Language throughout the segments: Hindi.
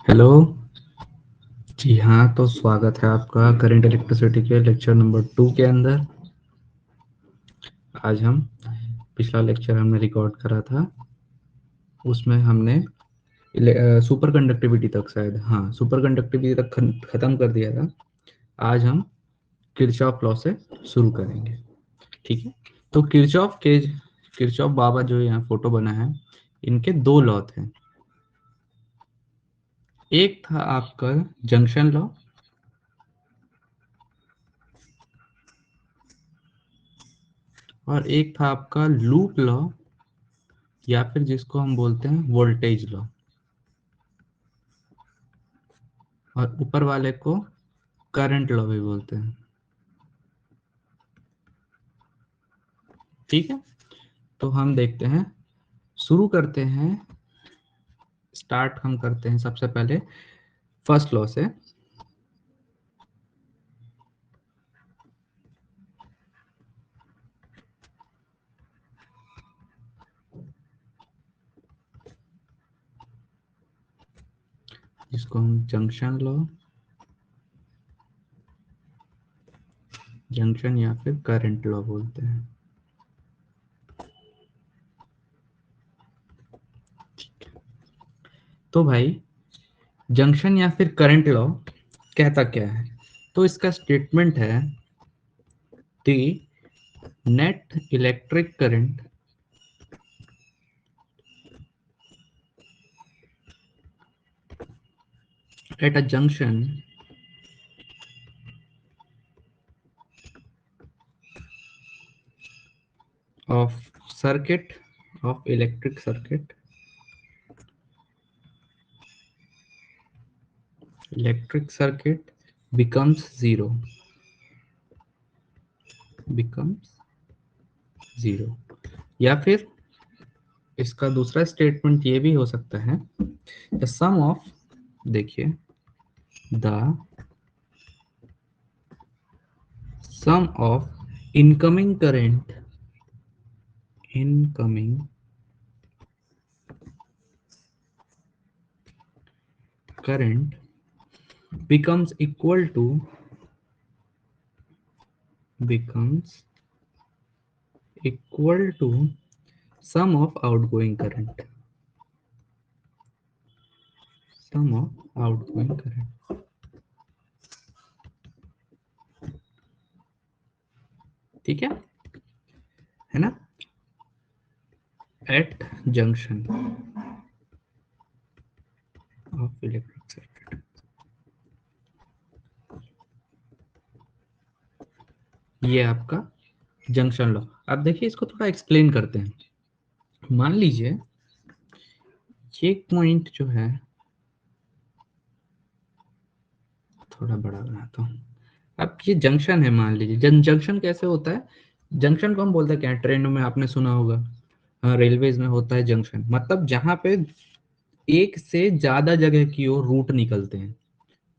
हेलो जी हाँ, तो स्वागत है आपका करंट इलेक्ट्रिसिटी के लेक्चर नंबर 2 के अंदर। आज हम पिछला लेक्चर हमने रिकॉर्ड करा था, उसमें हमने सुपर कंडक्टिविटी तक, शायद हाँ सुपर कंडक्टिविटी तक खत्म कर दिया था। आज हम किरचॉफ लॉ से शुरू करेंगे, ठीक है। तो किरचॉफ बाबा जो यहाँ फोटो बना है, इनके दो लॉ थे। एक था आपका जंक्शन लॉ, और एक था आपका लूप लॉ, या फिर जिसको हम बोलते हैं वोल्टेज लॉ, और ऊपर वाले को करंट लॉ भी बोलते हैं, ठीक है। तो हम देखते हैं, शुरू करते हैं, स्टार्ट हम करते हैं सबसे पहले फर्स्ट लॉ से। जिसको हम जंक्शन या फिर करंट लॉ बोलते हैं। तो भाई, जंक्शन या फिर करंट लॉ कहता क्या है? तो इसका स्टेटमेंट है, the net electric current at a junction of circuit of electric circuit becomes zero। या फिर इसका दूसरा स्टेटमेंट ये भी हो सकता है, द सम ऑफ, देखिए, the sum of incoming current becomes equal to sum of outgoing current, ठीक है ना, at junction of electric circuit. ये आपका जंक्शन लॉ। अब देखिए, इसको थोड़ा एक्सप्लेन करते हैं। मान लीजिए ये पॉइंट जो है, थोड़ा बड़ा बनाता हूँ। अब ये जंक्शन है, मान लीजिए। जंक्शन कैसे होता है? जंक्शन को हम बोलते हैं क्या? ट्रेनों में आपने सुना होगा, हाँ, रेलवेज में होता है जंक्शन, मतलब जहां पे एक से ज्यादा जगह की ओर रूट निकलते हैं,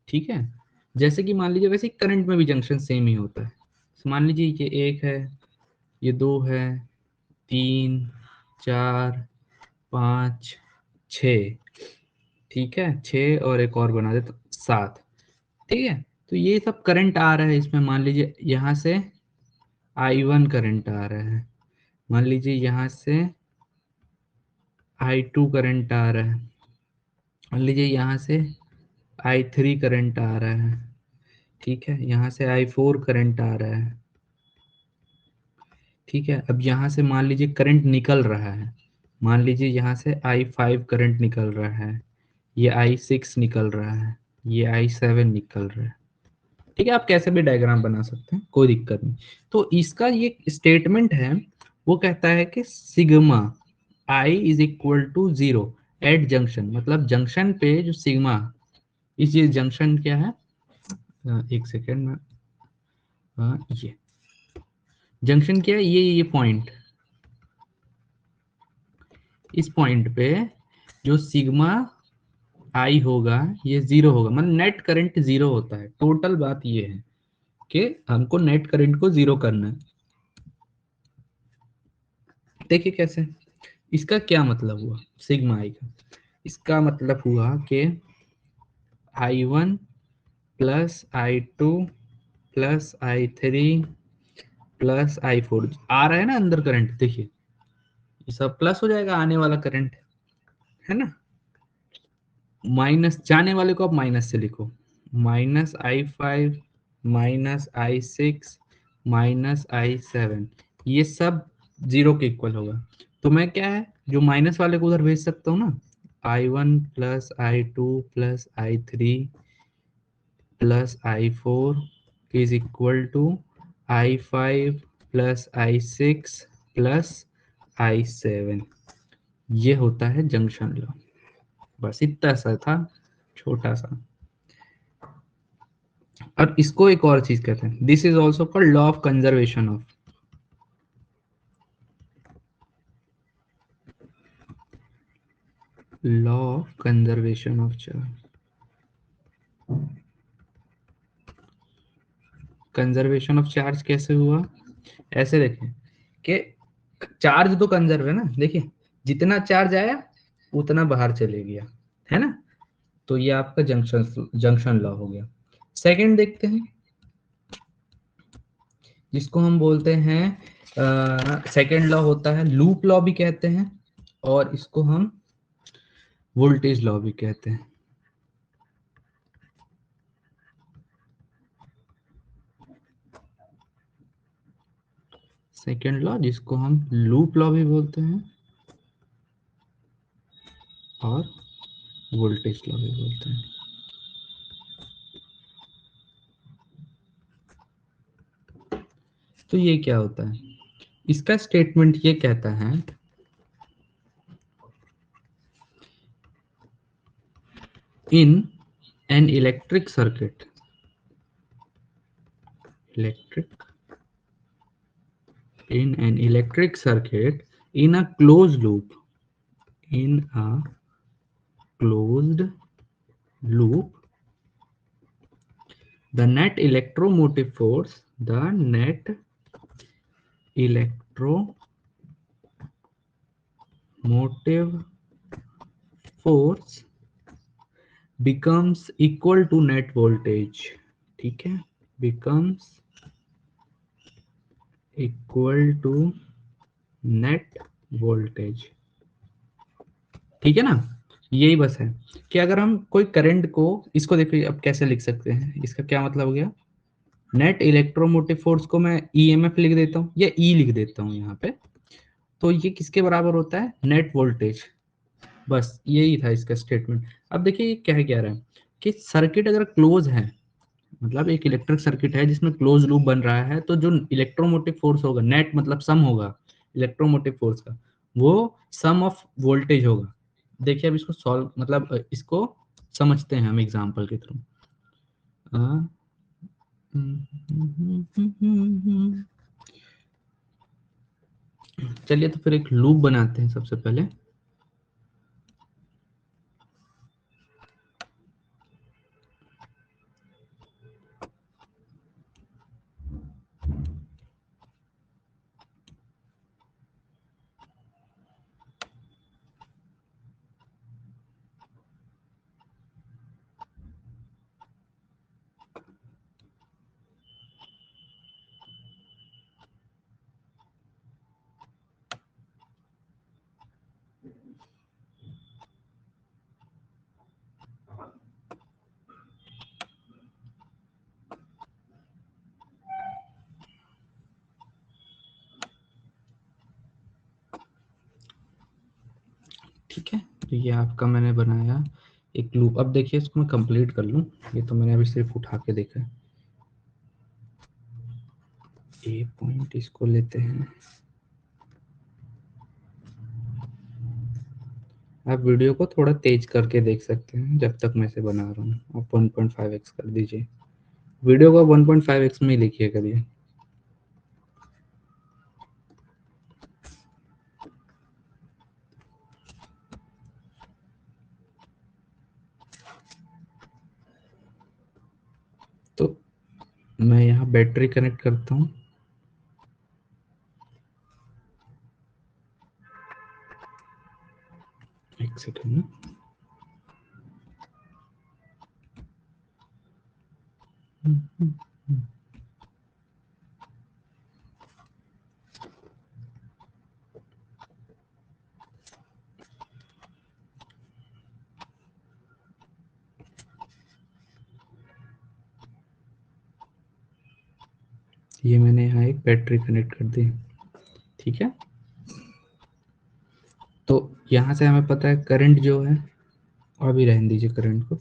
ठीक है। जैसे कि मान लीजिए, वैसे करंट में भी जंक्शन सेम ही होता है। तो मान लीजिए ये एक है, ये दो है, तीन, चार, पाँच, छ, ठीक है, छः और एक और बना दे तो 7, ठीक है। तो ये सब करंट आ रहा है इसमें। मान लीजिए यहाँ से I1 करंट आ रहा है, मान लीजिए यहाँ से I2 करंट आ रहा है, मान लीजिए यहाँ से I3 करंट आ रहा है, ठीक है। यहाँ से I4 करंट आ रहा है, ठीक है। अब यहाँ से मान लीजिए करंट निकल रहा है, मान लीजिए यहाँ से I5 करंट निकल रहा है, ये I6 निकल रहा है, ये I7 निकल रहा है, ठीक है। आप कैसे भी डायग्राम बना सकते हैं, कोई दिक्कत नहीं। तो इसका ये स्टेटमेंट है, वो कहता है कि sigma I is equal to zero at junction, मतलब जंक्शन पे जो सिग्मा, इस ये जंक्शन क्या है, एक सेकेंड में, ये जंक्शन क्या है, ये पॉइंट, इस पॉइंट पे जो सिग्मा आई होगा ये जीरो होगा, मतलब नेट करंट जीरो होता है। टोटल बात ये है कि हमको नेट करंट को जीरो करना है। देखिए कैसे, इसका क्या मतलब हुआ सिग्मा आई का? इसका मतलब हुआ कि I1 plus I2 plus I3 plus I4 आ रहा है ना अंदर करंट, देखिए ये सब प्लस हो जाएगा आने वाला करंट, है ना। माइनस जाने वाले को आप माइनस से लिखो, -I5 -I6 -I7, ये सब जीरो के इक्वल होगा। तो मैं क्या है जो माइनस वाले को उधर भेज सकता हूँ ना, I1 plus I2 plus I3 plus I4 is equal to I5 plus I6 plus I7। ये होता है जंक्शन लॉ। बस इतना सा था, छोटा सा। और इसको एक और चीज कहते हैं, this is also called law of conservation of, law of conservation of charge. Conservation of charge कैसे हुआ, ऐसे देखें कि चार्ज तो कंजर्व है ना, देखिए जितना चार्ज आया उतना बाहर चले गया, है ना। तो ये आपका जंक्शन जंक्शन लॉ हो गया। सेकंड देखते हैं, जिसको हम बोलते हैं सेकंड लॉ होता है लूप लॉ भी कहते हैं, और इसको हम वोल्टेज लॉ भी कहते हैं। सेकंड लॉ जिसको हम लूप लॉ भी बोलते हैं और वोल्टेज लॉ भी बोलते हैं। तो ये क्या होता है, इसका स्टेटमेंट ये कहता है in an electric circuit, electric in an electric circuit in a closed loop, in a closed loop, the net electromotive force, the net electromotive force becomes equal to net voltage, ठीक है, becomes equal to net voltage, ठीक है ना। यही बस है कि अगर हम कोई करंट को, इसको देखिए अब कैसे लिख सकते हैं, इसका क्या मतलब हो गया, नेट इलेक्ट्रोमोटिव फोर्स को मैं ईएमएफ लिख देता हूँ या ई लिख देता हूँ यहाँ पे, तो ये किसके बराबर होता है, नेट वोल्टेज। बस यही था इसका स्टेटमेंट। अब देखिए ये कह रहा है कि सर्किट अगर क्लोज है, मतलब एक इलेक्ट्रिक सर्किट है जिसमें क्लोज लूप बन रहा है, तो जो इलेक्ट्रोमोटिव फोर्स होगा, नेट मतलब सम होगा इलेक्ट्रोमोटिव फोर्स का, वो सम ऑफ वोल्टेज होगा। देखिए अब इसको सॉल्व, मतलब इसको समझते हैं हम एग्जांपल के थ्रू। चलिए तो फिर एक लूप बनाते हैं सबसे पहले। ठीक है, तो ये आपका मैंने बनाया एक लूप। अब देखिए इसको मैं कंप्लीट कर लूं, ये तो मैंने अभी सिर्फ उठा के देखा है। ए पॉइंट इसको लेते हैं, आप वीडियो को थोड़ा तेज करके देख सकते हैं जब तक मैं इसे बना रहा हूँ। आप 1.5x कर दीजिए, वीडियो को 1.5x में ही लिखिए करिए। तो मैं यहाँ बैटरी कनेक्ट करता हूँ, एक सेकेंड। ये मैंने यहाँ एक बैटरी कनेक्ट कर दी, ठीक है। तो यहाँ से हमें पता है करंट जो है, अभी रहने दीजिए करंट को,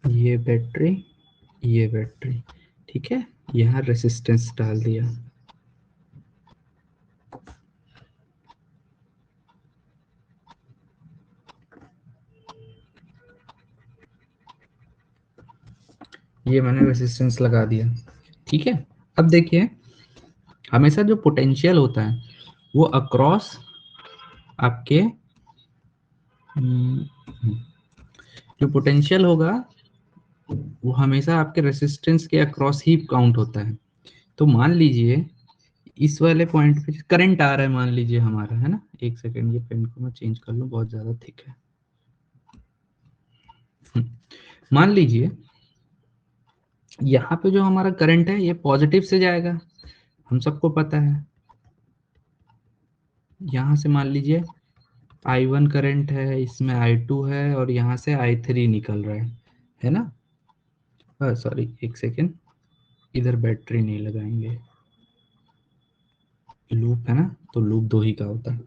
ये बैटरी, ये बैटरी, ठीक है। यहाँ रेसिस्टेंस डाल दिया, ये मैंने रेसिस्टेंस लगा दिया, ठीक है। अब देखिए, हमेशा जो पोटेंशियल होता है वो अक्रॉस आपके जो पोटेंशियल होगा वो हमेशा आपके रेसिस्टेंस के अक्रॉस ही काउंट होता है। तो मान लीजिए इस वाले पॉइंट पे करंट आ रहा है, मान लीजिए हमारा, है ना। एक सेकेंड, ये पेन को मैं चेंज कर लूं, बहुत ज्यादा थिक है। मान लीजिए यहाँ पे जो हमारा करंट है ये पॉजिटिव से जाएगा, हम सबको पता है। यहाँ से मान लीजिए I1 करंट है, इसमें I2 है और यहाँ से I3 निकल रहा है ना। सॉरी, एक सेकेंड, इधर बैटरी नहीं लगाएंगे, लूप है ना, तो लूप दो ही का होता है।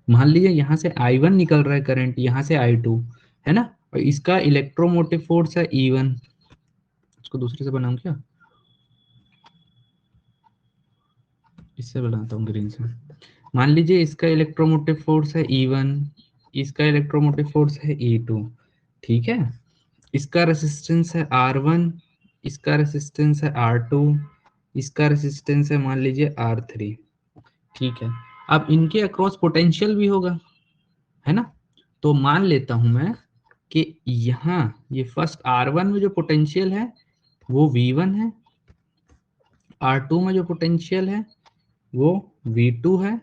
मान लीजिए यहाँ से I1 निकल रहा है करंट, यहाँ से I2, है ना, और इसका इलेक्ट्रोमोटिव फोर्स है E1। इसको दूसरे से बनाऊं क्या, इससे बनाता हूँ ग्रीन से। मान लीजिए इसका इलेक्ट्रोमोटिव फोर्स है E1, इसका इलेक्ट्रोमोटिव फोर्स है E2, ठीक है। इसका रेसिस्टेंस है R1, इसका रेसिस्टेंस है R2, इसका रेसिस्टेंस है मान लीजिए R3, ठीक है। अब इनके अक्रॉस पोटेंशियल भी होगा, है ना। तो मान लेता हूं मैं कि यहाँ ये फर्स्ट R1 में जो पोटेंशियल है वो V1 है, R2 में जो पोटेंशियल है वो V2 है,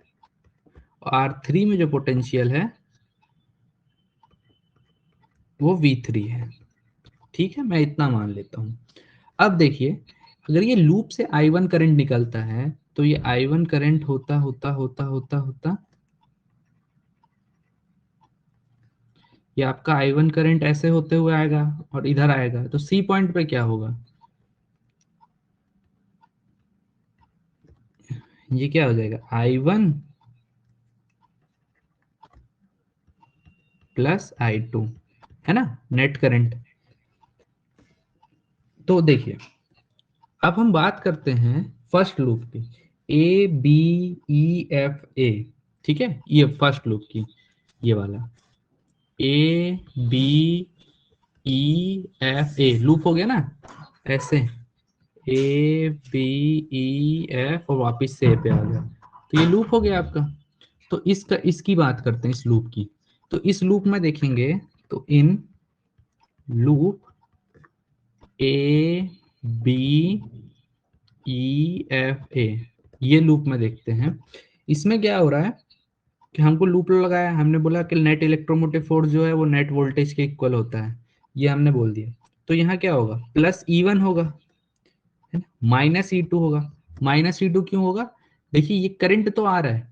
और R3 में जो पोटेंशियल है वो V3 है, ठीक है। मैं इतना मान लेता हूँ। अब देखिए, अगर ये लूप से I1 करंट निकलता है तो ये I1 करंट होता होता होता होता होता ये आपका I1 करंट ऐसे होते हुए आएगा और इधर आएगा, तो C पॉइंट पे क्या होगा, ये क्या हो जाएगा, I1 प्लस I2, है ना, नेट करंट। तो देखिए, अब हम बात करते हैं फर्स्ट लूप की, A B E F A, ठीक है। ये फर्स्ट लूप की, ये वाला A B E F A loop हो गया ना, ऐसे A B E F और वापिस से A पे आ गया, तो ये लूप हो गया आपका। तो इसकी बात करते हैं, इस लूप की। तो इस लूप में देखेंगे तो in loop A B E F A, ये लूप में देखते हैं, इसमें क्या हो रहा है कि हमको लूप लगाया, हमने बोला कि नेट इलेक्ट्रोमोटिव फोर्स जो है वो नेट वोल्टेज के इक्वल होता है, ये हमने बोल दिया। तो यहाँ क्या होगा, प्लस E1 होगा, है ना, माइनस E2 होगा। माइनस E2 क्यों होगा, देखिए ये करंट तो आ रहा है,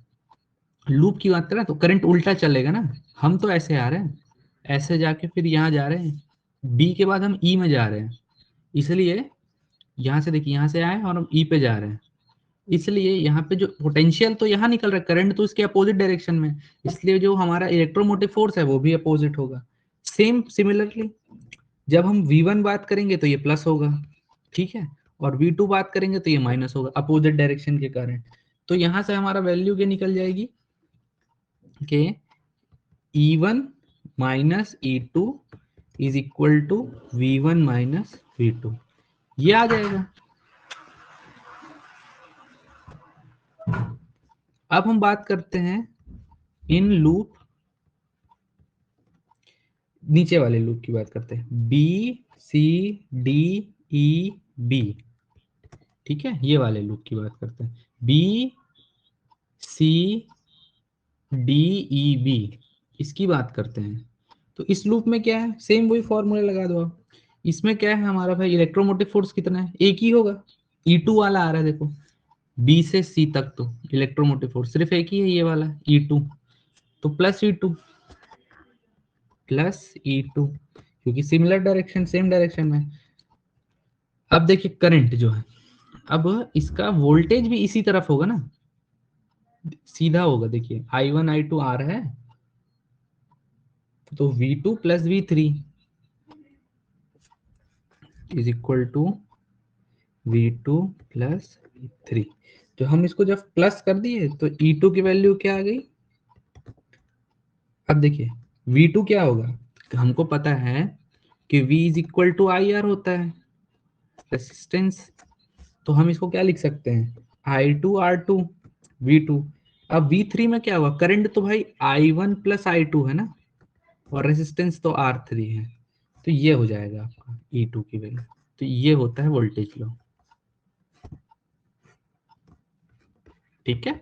लूप की बात करें तो करंट उल्टा चलेगा ना। हम तो ऐसे आ रहे हैं, ऐसे जाके फिर यहाँ जा रहे हैं, बी के बाद हम ई में जा रहे हैं, इसलिए यहाँ से देखिए, यहाँ से आए और हम ई पे जा रहे हैं, इसलिए यहाँ पे जो पोटेंशियल तो यहाँ निकल रहा है, करंट तो इसके अपोजिट डायरेक्शन में, इसलिए जो हमारा इलेक्ट्रोमोटिव फोर्स है वो भी अपोजिट होगा। सेम सिमिलरली जब हम V1 बात करेंगे तो ये प्लस होगा, ठीक है, और V2 बात करेंगे तो ये माइनस होगा, अपोजिट डायरेक्शन के कारण। तो यहाँ से हमारा वैल्यू क्या निकल जाएगी, के E1 minus E2 is equal to V1 minus V2, ये आ जाएगा। अब हम बात करते हैं इन लूप, नीचे वाले लूप की बात करते हैं, B C D E B, ठीक है, ये वाले लूप की बात करते हैं, B C D E B, इसकी बात करते हैं। तो इस लूप में क्या है, सेम वही फॉर्मूला लगा दो आप। इसमें क्या है हमारा भाई, इलेक्ट्रोमोटिव फोर्स कितना है, एक ही होगा, E2 वाला आ रहा है देखो, B से C तक तो इलेक्ट्रोमोटिव फोर्स सिर्फ एक ही है, ये वाला E2, तो प्लस E2, प्लस E2, क्योंकि सिमिलर डायरेक्शन, सेम डायरेक्शन में। अब देखिए करंट जो है, अब इसका वोल्टेज भी इसी तरफ होगा ना, सीधा होगा। देखिए I1 I2 आ रहा है, तो V2 plus V3 is equal to V2 plus V3। तो हम इसको जब प्लस कर दिए तो E2 की वैल्यू क्या आ गई। अब देखिए V2 क्या होगा, हमको पता है कि V is equal to IR होता है, रेसिस्टेंस। तो हम इसको क्या लिख सकते हैं, I2 R2 V2। अब V3 में क्या हुआ, करंट तो भाई I1 प्लस I2 है ना, और रेसिस्टेंस तो R3 है, तो ये हो जाएगा आपका E2 की वैल्यू। तो ये होता है वोल्टेज लॉ, ठीक है।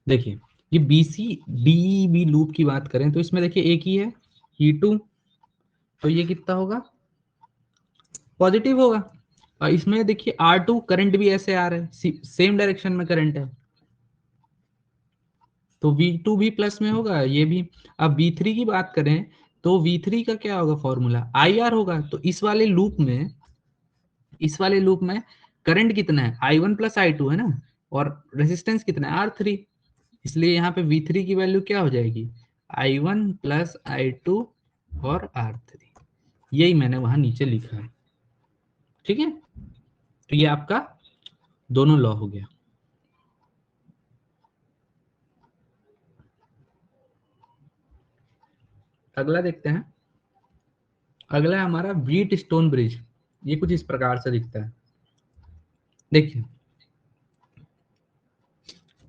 देखिए ये BC DEB लूप की बात करें तो इसमें देखिए एक ही है E2, तो ये कितना होगा, पॉजिटिव होगा। और इसमें देखिए R2 करंट भी ऐसे आ रहा है, सेम डायरेक्शन में करंट है, तो V2 भी प्लस में होगा, ये भी। अब V3 की बात करें तो V3 का क्या होगा फॉर्मूला, IR होगा। तो इस वाले लूप में करंट कितना है, I1 प्लस I2 है ना, और रेजिस्टेंस कितना है, R3। इसलिए यहाँ पे V3 की वैल्यू क्या हो जाएगी, I1 प्लस I2 और R3, यही मैंने वहां नीचे लिखा है, ठीक है। तो ये आपका दोनों लॉ हो गया। अगला देखते हैं, अगला है हमारा व्हीट स्टोन ब्रिज। ये कुछ इस प्रकार से दिखता है, देखिए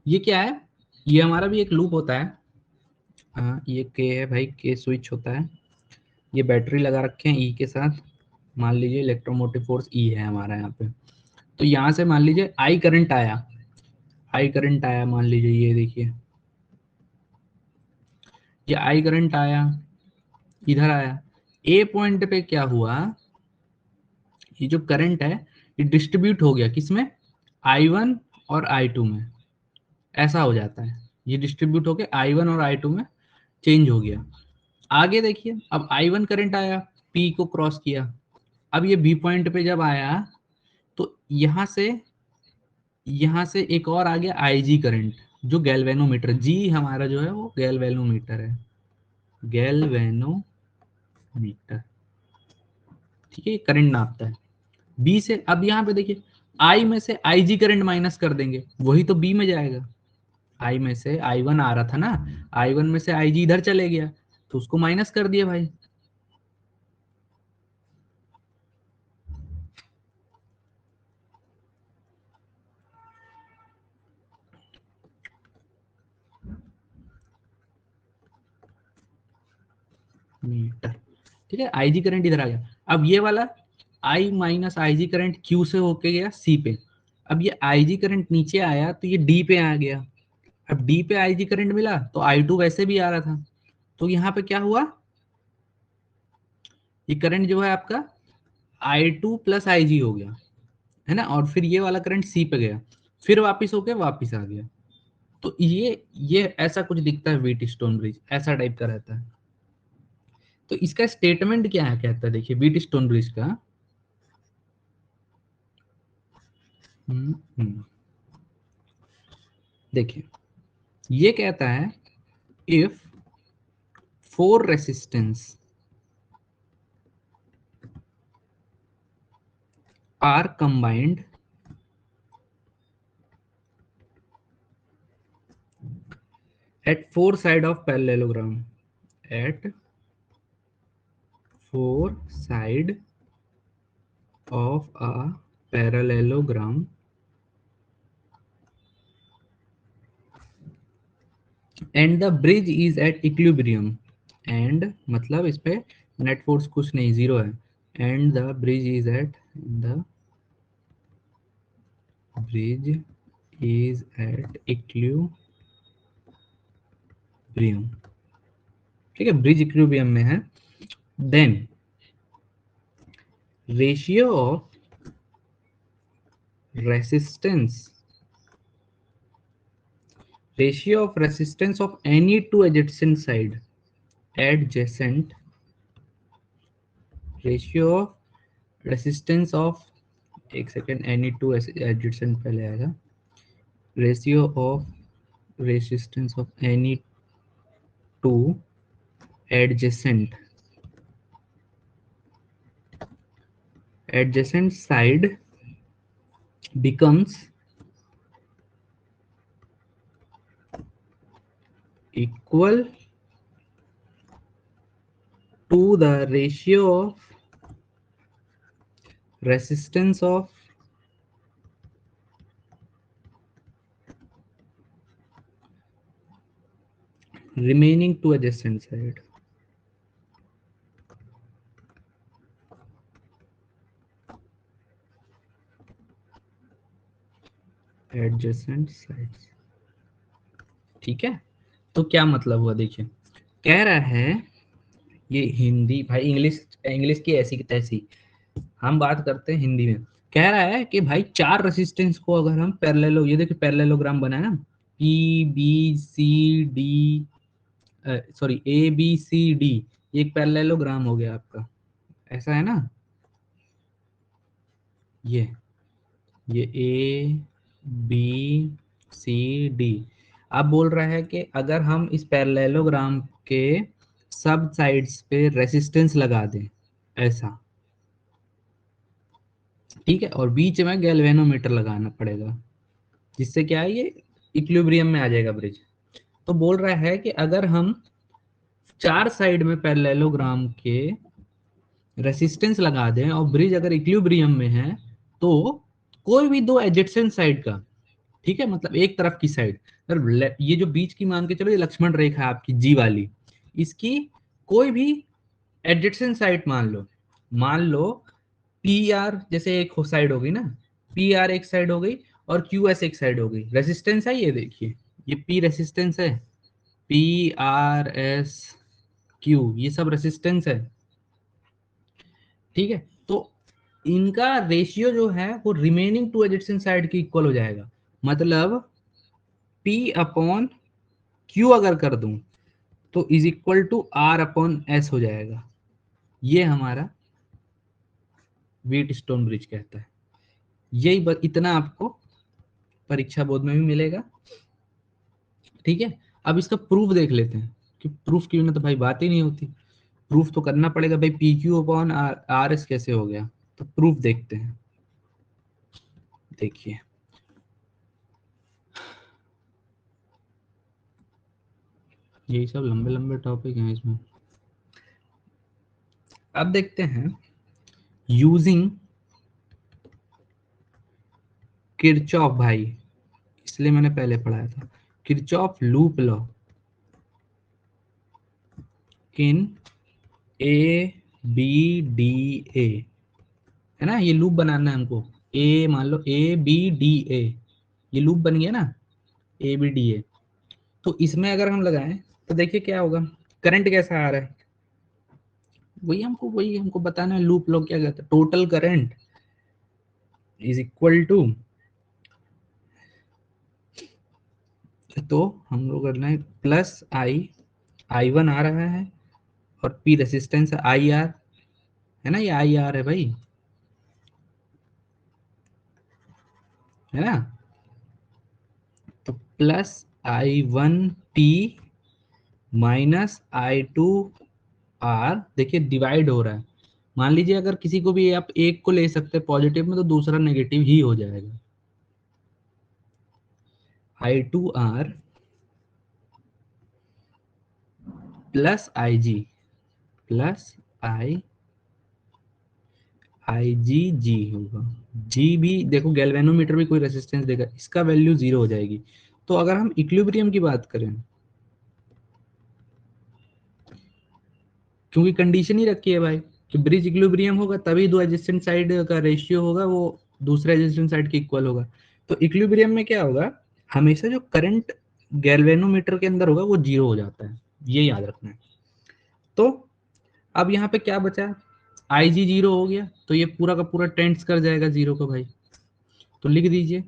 ये क्या है, ये हमारा भी एक लूप होता है। ये के है भाई, के स्विच होता है, ये बैटरी लगा रखे हैं ई के साथ, मान लीजिए इलेक्ट्रोमोटिव फोर्स ई है हमारा यहाँ पे। तो यहाँ से मान लीजिए आई करंट आया, आई करंट आया, मान लीजिए ये देखिए, ये आई करंट आया, इधर आया, ए पॉइंट पे क्या हुआ, ये जो करंट है ये डिस्ट्रीब्यूट हो गया किसमें, I1 और I2 में, ऐसा हो जाता है, ये डिस्ट्रीब्यूट होके I1 और I2 में चेंज हो गया। आगे देखिए, अब I1 करंट आया, P को क्रॉस किया, अब ये B पॉइंट पे जब आया तो यहाँ से एक और आ गया IG करंट, जो गैल्वेनोमीटर, G हमारा जो है वो गैल्वेनोमीटर है, गैल्वेनोमीटर, ठीक है, करंट नापता है। बी से अब यहाँ पे देखिए, आई में से आई जी करंट माइनस कर देंगे, वही तो बी में जाएगा। आई में से I1 आ रहा था ना, I1 में से IG इधर चले गया, तो उसको माइनस कर दिया भाई। मीटर, ठीक है, IG करंट इधर आ गया। अब ये वाला I minus IG current Q से होके गया C पे, अब ये IG करंट नीचे आया तो ये D पे आ गया। अब D पे IG करंट मिला तो I2 वैसे भी आ रहा था, तो यहाँ पे क्या हुआ, ये करंट जो है आपका I2 प्लस IG हो गया, है ना, और फिर ये वाला करंट सी पे गया, फिर वापस होके वापस आ गया। तो ये ऐसा कुछ दिखता है, व्हीट स्टोन ब्रिज ऐसा टाइप का रहता है। तो इसका स्टेटमेंट क्या है, कहता है देखिए व्हीट स्टोन ब्रिज का, देखिए ये कहता है, if four resistance are combined at four side of parallelogram, at four side of a parallelogram, and the bridge is at equilibrium, and मतलब इस पे नेट फोर्स कुछ नहीं, जीरो है, and the bridge is at the bridge is at equilibrium, ठीक है, ब्रिज इक्विलिब्रियम में है, then ratio of resistance, ratio of resistance of any two adjacent side, adjacent ratio of resistance of, एक सेकेंड, any two adjacent पहले आएगा, ratio of resistance of any two adjacent side becomes equal to the ratio of resistance of remaining two adjacent side. Adjacent sides, ठीक है। तो क्या मतलब हुआ, देखिए, कह रहा है, ये हिंदी भाई, इंग्लिश इंग्लिश की ऐसी की तैसी, हम बात करते हैं हिंदी में। कह रहा है कि भाई चार रेसिस्टेंस को अगर हम पैरेललो, ये देखिए पैरेललोग्राम बना है ना, P B C D, sorry A B C D, एक पैरेललोग्राम हो गया आपका, ऐसा है ना, ये ए बी सी डी। अब बोल रहा है कि अगर हम इस पैरेललोग्राम के सब साइड्स पे रेसिस्टेंस लगा दें, ऐसा, ठीक है, और बीच में गैल्वेनोमीटर लगाना पड़ेगा, जिससे क्या है, ये इक्विलिब्रियम में आ जाएगा ब्रिज। तो बोल रहा है कि अगर हम चार साइड में पैरेललोग्राम के रेसिस्टेंस लगा दें और ब्रिज अगर इक्विलिब्रियम में है, तो कोई भी दो एडजेसेंट साइड का, ठीक है, मतलब एक तरफ की साइड, ये जो बीच की मान के चलो, ये लक्ष्मण रेखा आपकी जी वाली, इसकी कोई भी एडजेसेंट साइड मान लो पी आर जैसे एक साइड हो गई ना, पी आर एक साइड हो गई और क्यू एस एक साइड हो गई, रेसिस्टेंस है, ये देखिए, ये पी रेसिस्टेंस है, पी आर एस क्यू, ये सब रेसिस्टेंस है, ठीक है। तो इनका रेशियो जो है वो रिमेनिंग टू एडजेसेंट साइड के इक्वल हो जाएगा, मतलब P अपॉन Q अगर कर दूं तो is equal to R upon S हो जाएगा। ये हमारा व्हीट स्टोन ब्रिज कहता है। यही इतना आपको परीक्षा बोर्ड में भी मिलेगा, ठीक है। अब इसका प्रूफ देख लेते हैं कि प्रूफ की बिना तो भाई बात ही नहीं होती, प्रूफ तो करना पड़ेगा भाई, P Q upon R S कैसे हो गया, तो प्रूफ देखते हैं। देखिए, यही सब लंबे लंबे टॉपिक हैं इसमें। अब देखते हैं, यूजिंग किरचॉफ, भाई इसलिए मैंने पहले पढ़ाया था, Kirchhoff loop law in A B D A, है ना, ये लूप बनाना है हमको, ए मान लो ए बी डी ए, ये लूप बन गया ना, ए बी डी ए। तो इसमें अगर हम लगाएं तो देखिए क्या होगा, करंट कैसा आ रहा है, वही हमको बताना है, लूप लॉ क्या कहता है, total current is equal to, तो हम लोग करना है प्लस आई वन आ रहा है, और पी रेसिस्टेंस आई आर, है ना, ये आई आर है भाई, है ना, तो plus I one T minus I two R, देखिए डिवाइड हो रहा है, मान लीजिए अगर किसी को भी आप एक को ले सकते हैं पॉजिटिव में, तो दूसरा नेगेटिव ही हो जाएगा, I two R plus I G plus I G होगा। जी भी देखो, गैल्वेनोमीटर भी कोई रेसिस्टेंस देगा, इसका वैल्यू 0 हो जाएगी। तो अगर हम इक्विलिब्रियम की बात करें, क्योंकि कंडीशन ही रखी है भाई कि ब्रिज इक्विलिब्रियम होगा तभी दो एडजेसेंट साइड का रेशियो होगा वो दूसरे एडजेसेंट साइड के इक्वल होगा। तो इक्विलिब्रियम में क्या होगा, हमेशा जो करंट गैल्वेनोमीटर के अंदर होगा वो 0 हो जाता है, ये याद रखना है। तो अब यहाँ पे क्या बचा, आई जी 0 हो गया, तो ये पूरा का पूरा टेंड्स कर जाएगा 0 को भाई, तो लिख दीजिए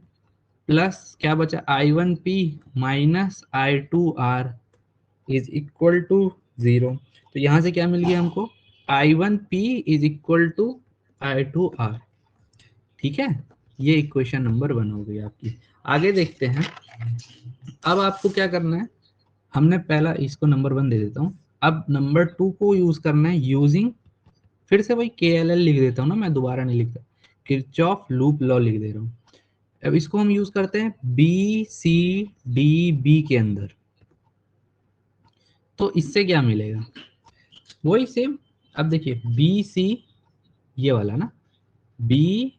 प्लस क्या बचा, I1P minus I2R is equal to 0। तो यहां से क्या मिल गया हमको, I1P is equal to I2R। ठीक है, ये इक्वेशन नंबर 1 हो गई आपकी। आगे देखते हैं, अब आपको क्या करना है, हमने पहला इसको नंबर 1 दे देता हूं, अब नंबर 2 को यूज करना है यूजिंग, फिर से वही KLL लिख देता हूँ ना, मैं दोबारा नहीं लिखता, किरचॉफ लूप लॉ लिख दे रहा हूँ। अब इसको हम यूज करते हैं BCDB के अंदर। तो इससे क्या मिलेगा, वही सेम। अब देखिए BC ये वाला ना, BCDB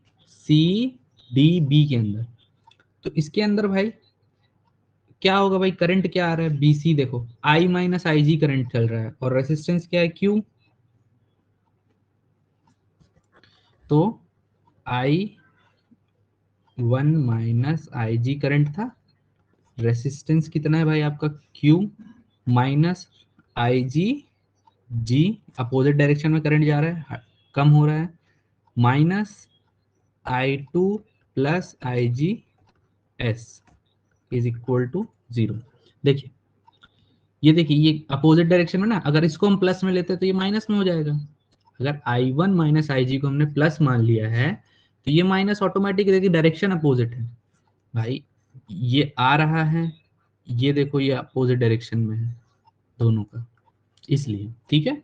के अंदर, तो इसके अंदर भाई क्या होगा भाई, करंट क्या आ रहा है BC, देखो I minus I G current चल रहा है और रेसिस्टेंस क्या है Q। तो I1 minus I G current था, रेसिस्टेंस कितना है भाई आपका Q minus I G opposite direction में करंट जा रहा है, कम हो रहा है, minus I2 plus I G S is equal to 0। देखिए ये देखिए ये अपोजिट डायरेक्शन में ना, अगर इसको हम प्लस में लेते हैं तो ये माइनस में हो जाएगा। अगर I1 माइनस आई जी को हमने प्लस मान लिया है तो ये माइनस ऑटोमेटिक, देखिए डायरेक्शन अपोजिट है भाई, ये आ रहा है, ये देखो ये अपोजिट डायरेक्शन में है दोनों का, इसलिए ठीक है।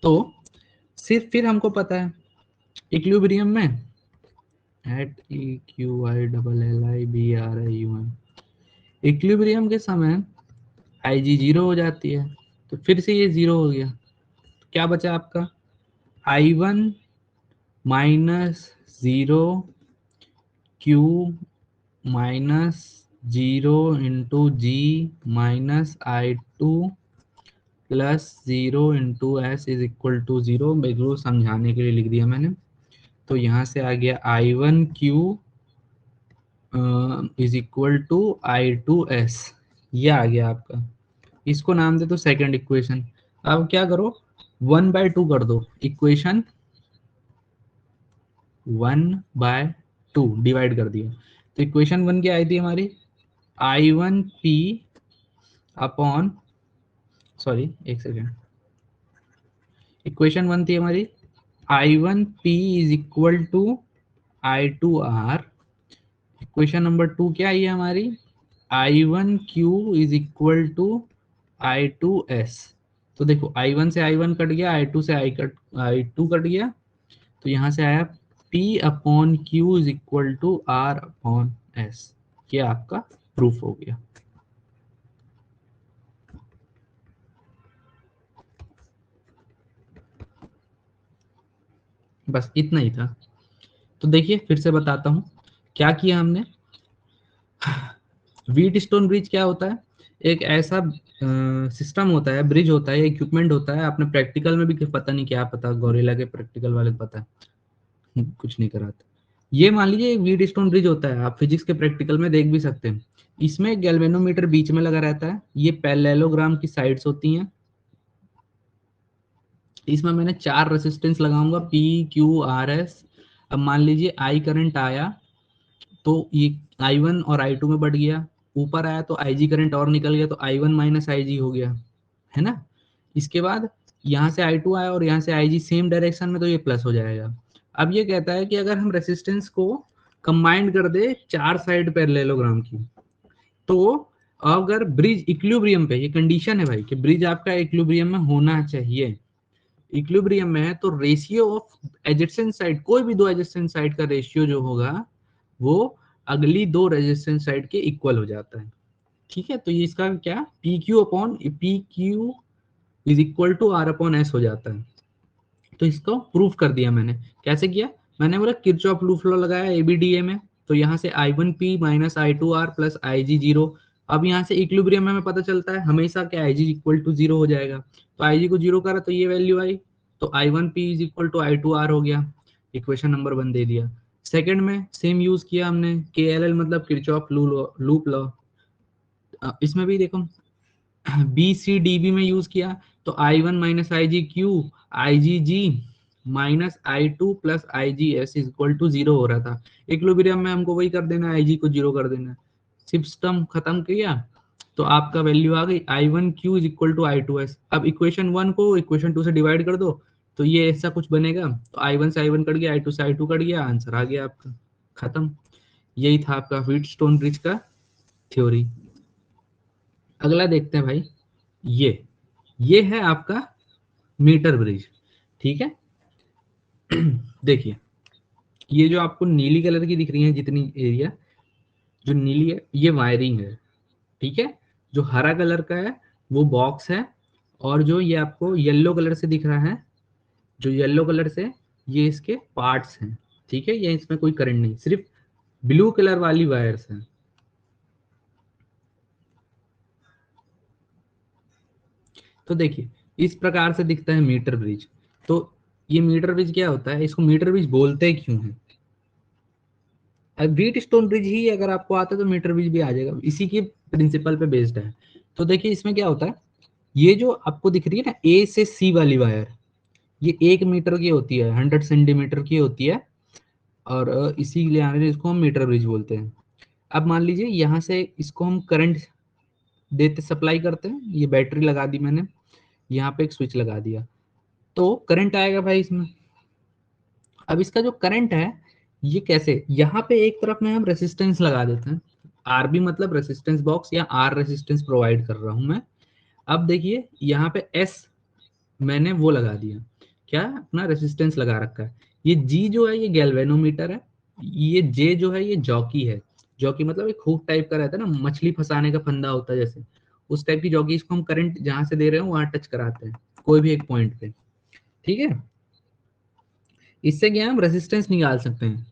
तो सिर्फ फिर हमको पता है इक्विलिब्रियम में at EQI LLI BRIUM, equilibrium के समय आई जी 0 हो जाती है, तो फिर से ये 0 हो गया, तो क्या बचा आपका I1 minus 0 Q minus 0 into G minus I2 plus 0 into S is equal to 0। बिल्कुल समझाने के लिए लिख दिया मैंने। तो यहाँ से आ गया I1Q is equal to I2S, ये आ गया आपका। इसको नाम दे दो सेकंड इक्वेशन। अब क्या करो, 1/2 कर दो, इक्वेशन 1/2 डिवाइड कर दिया। तो इक्वेशन 1 क्या आई थी हमारी, I1P अपॉन, सॉरी एक सेकेंड, इक्वेशन 1 थी हमारी I1P is equal to I2R। Equation number 2 क्या आई है हमारी, I1Q is equal to I2S। तो देखो I1 से I1 कट गया, I2 से I2 कट गया, तो यहां से आया P upon Q is equal to R upon S। ये आपका प्रूफ हो गया। बस इतना ही था। तो देखिए फिर से बताता हूं क्या किया हमने। व्हीट स्टोन ब्रिज क्या होता है, एक ऐसा सिस्टम होता है, ब्रिज होता है, इक्विपमेंट होता है, आपने प्रैक्टिकल में भी पता नहीं क्या पता, गोरिल्ला के प्रैक्टिकल वाले को पता है, कुछ नहीं कराते। ये मान लीजिए व्हीट स्टोन ब्रिज होता है, आप फिजिक्स के प्रैक्टिकल में देख भी सकते हैं। इसमें गैल्वेनोमीटर बीच में लगा रहता है, ये पैरेललोग्राम की साइड्स होती हैं। इसमें मैंने 4 रेसिस्टेंस लगाऊंगा PQRS। अब मान लीजिए आई करंट आया तो ये I1 और I2 में बढ़ गया, ऊपर आया तो IG करंट और निकल गया, तो I1 माइनस IG हो गया, है ना। इसके बाद यहाँ से I2 आया और यहाँ से IG सेम डायरेक्शन में, तो ये प्लस हो जाएगा। अब ये कहता है कि अगर हम रेसिस्टेंस को कंबाइंड कर दे 4 साइड पैरेललोग्राम की, तो अगर ब्रिज इक्विलिब्रियम पे, ये कंडीशन है भाई कि ब्रिज आपका इक्विलिब्रियम में होना चाहिए, इक्विलिब्रियम में है, तो रेशियो ऑफ एडजेसेंट साइड, कोई भी दो एडजेसेंट साइड का रेशियो जो होगा वो अगली दो रेजिस्टेंस साइड के इक्वल हो जाता है। ठीक है, तो ये इसका क्या P Q upon P Q is equal to R upon S हो जाता है। तो इसको प्रूफ कर दिया मैंने। कैसे किया? मैंने बोला किरचॉफ लूप लॉ लगाया एबीडीए में, तो यहाँ से I1P minus I2R plus IG zero. अब यहाँ से इक्विलिब्रियम में हमें पता चलता है हमेशा क्या IG इक्वल टू जीरो हो जाएगा, तो IG को जीरो करा तो ये वैल्यू आई, तो I1P is equal to I2R हो गया। इक्वेशन नंबर 1 दे दिया। सेकंड में सेम यूज किया हमने, KLL मतलब किरचॉफ लूप लॉ। इसमें भी देखो BCDB में यूज किया, तो I1 minus I G Q IgG minus I2 plus IgS is equal to zero हो रहा था। इक्विलिब्रियम में हमको वही कर देना है, IG को जीरो कर देना है। सिस्टम खत्म किया तो आपका वैल्यू आ गई I1Q is equal to I2S। अब इक्वेशन 1 को इक्वेशन 2 से डिवाइड कर दो तो ये ऐसा कुछ बनेगा, तो I1 से I1 कट गया, I2 से I2 कट गया, आंसर आ गया आपका, खत्म। यही था आपका व्हीटस्टोन ब्रिज का थ्योरी। अगला देखते हैं भाई, ये है आपका मीटर ब्रिज। ठीक है देखिए, ये जो आपको नीली कलर की दिख रही है जितनी एरिया, जो नीली है ये वायरिंग है। ठीक है, जो हरा कलर का है वो बॉक्स है, और जो ये आपको येलो कलर से दिख रहा है, जो येलो कलर से, ये इसके पार्ट्स हैं। ठीक है, ये इसमें कोई करंट नहीं, सिर्फ ब्लू कलर वाली वायर्स हैं। तो देखिए इस प्रकार से दिखता है मीटर ब्रिज। तो ये मीटर ब्रिज क्या होता है, इसको मीटर ब्रिज बोलते क्यों है? व्हीट स्टोन ब्रिज ही अगर आपको आता है तो मीटर ब्रिज भी आ जाएगा, इसी के प्रिंसिपल पे बेस्ड है। तो देखिए इसमें क्या होता है, ये जो आपको दिख रही है ना ए से सी वाली वायर, ये 1 मीटर की होती है, 100 सेंटीमीटर की होती है, और इसीलिए आने इसको हम मीटर ब्रिज बोलते हैं। अब मान लीजिए यहाँ से इसको हम करंट देते, सप्लाई करते हैं, ये बैटरी लगा दी मैंने, यहाँ पे एक स्विच लगा दिया, तो करंट आएगा भाई इसमें। अब इसका जो करंट है ये कैसे, यहाँ पे एक तरफ में हम रेसिस्टेंस लगा देते हैं, आरबी मतलब रेसिस्टेंस बॉक्स, या आर रेसिस्टेंस प्रोवाइड कर रहा हूं मैं। अब देखिए यहाँ पे एस मैंने वो लगा दिया, क्या अपना रेसिस्टेंस लगा रखा है। ये जी जो है ये गैल्वेनोमीटर है, ये जे जो है ये जॉकी है। जॉकी मतलब एक हुक टाइप का रहता है ना, मछली फंसाने का फंदा होता है जैसे, उस टाइप की जॉकी। इसको हम करंट जहां से दे रहे हो वहां टच कराते हैं कोई भी एक पॉइंट पे। ठीक है, इससे क्या हम रेसिस्टेंस निकाल सकते हैं,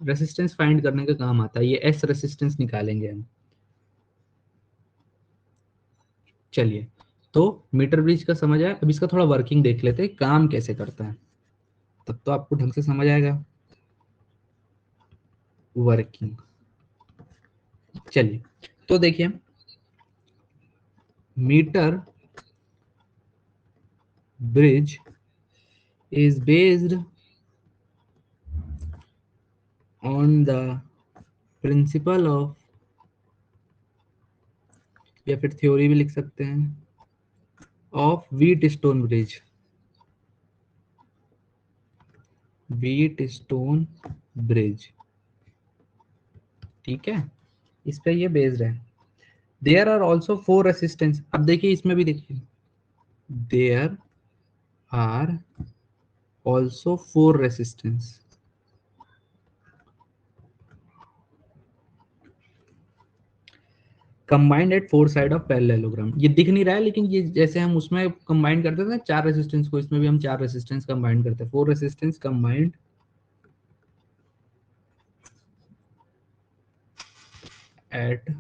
रेसिस्टेंस फाइंड करने का काम आता है, ये एस रेसिस्टेंस निकालेंगे हम। चलिए, तो मीटर ब्रिज का समझ आया, अब इसका थोड़ा वर्किंग देख लेते हैं काम कैसे करता है, तब तो आपको ढंग से समझ आएगा वर्किंग। चलिए, तो देखिए metre bridge is based on the principle of, या फिर थ्योरी भी लिख सकते हैं, of Wheatstone bridge. Wheatstone bridge, ठीक है, इस पे ये बेस्ड है। There are also 4 resistance. अब देखिए इसमें भी देखिए, there are also 4 resistance combined at 4 side of parallelogram. ये दिख नहीं रहा है लेकिन ये जैसे हम उसमें कंबाइन करते थे ना 4 रेसिस्टेंस को, इसमें भी हम 4 रेसिस्टेंस कंबाइन करते हैं, 4 resistance combined at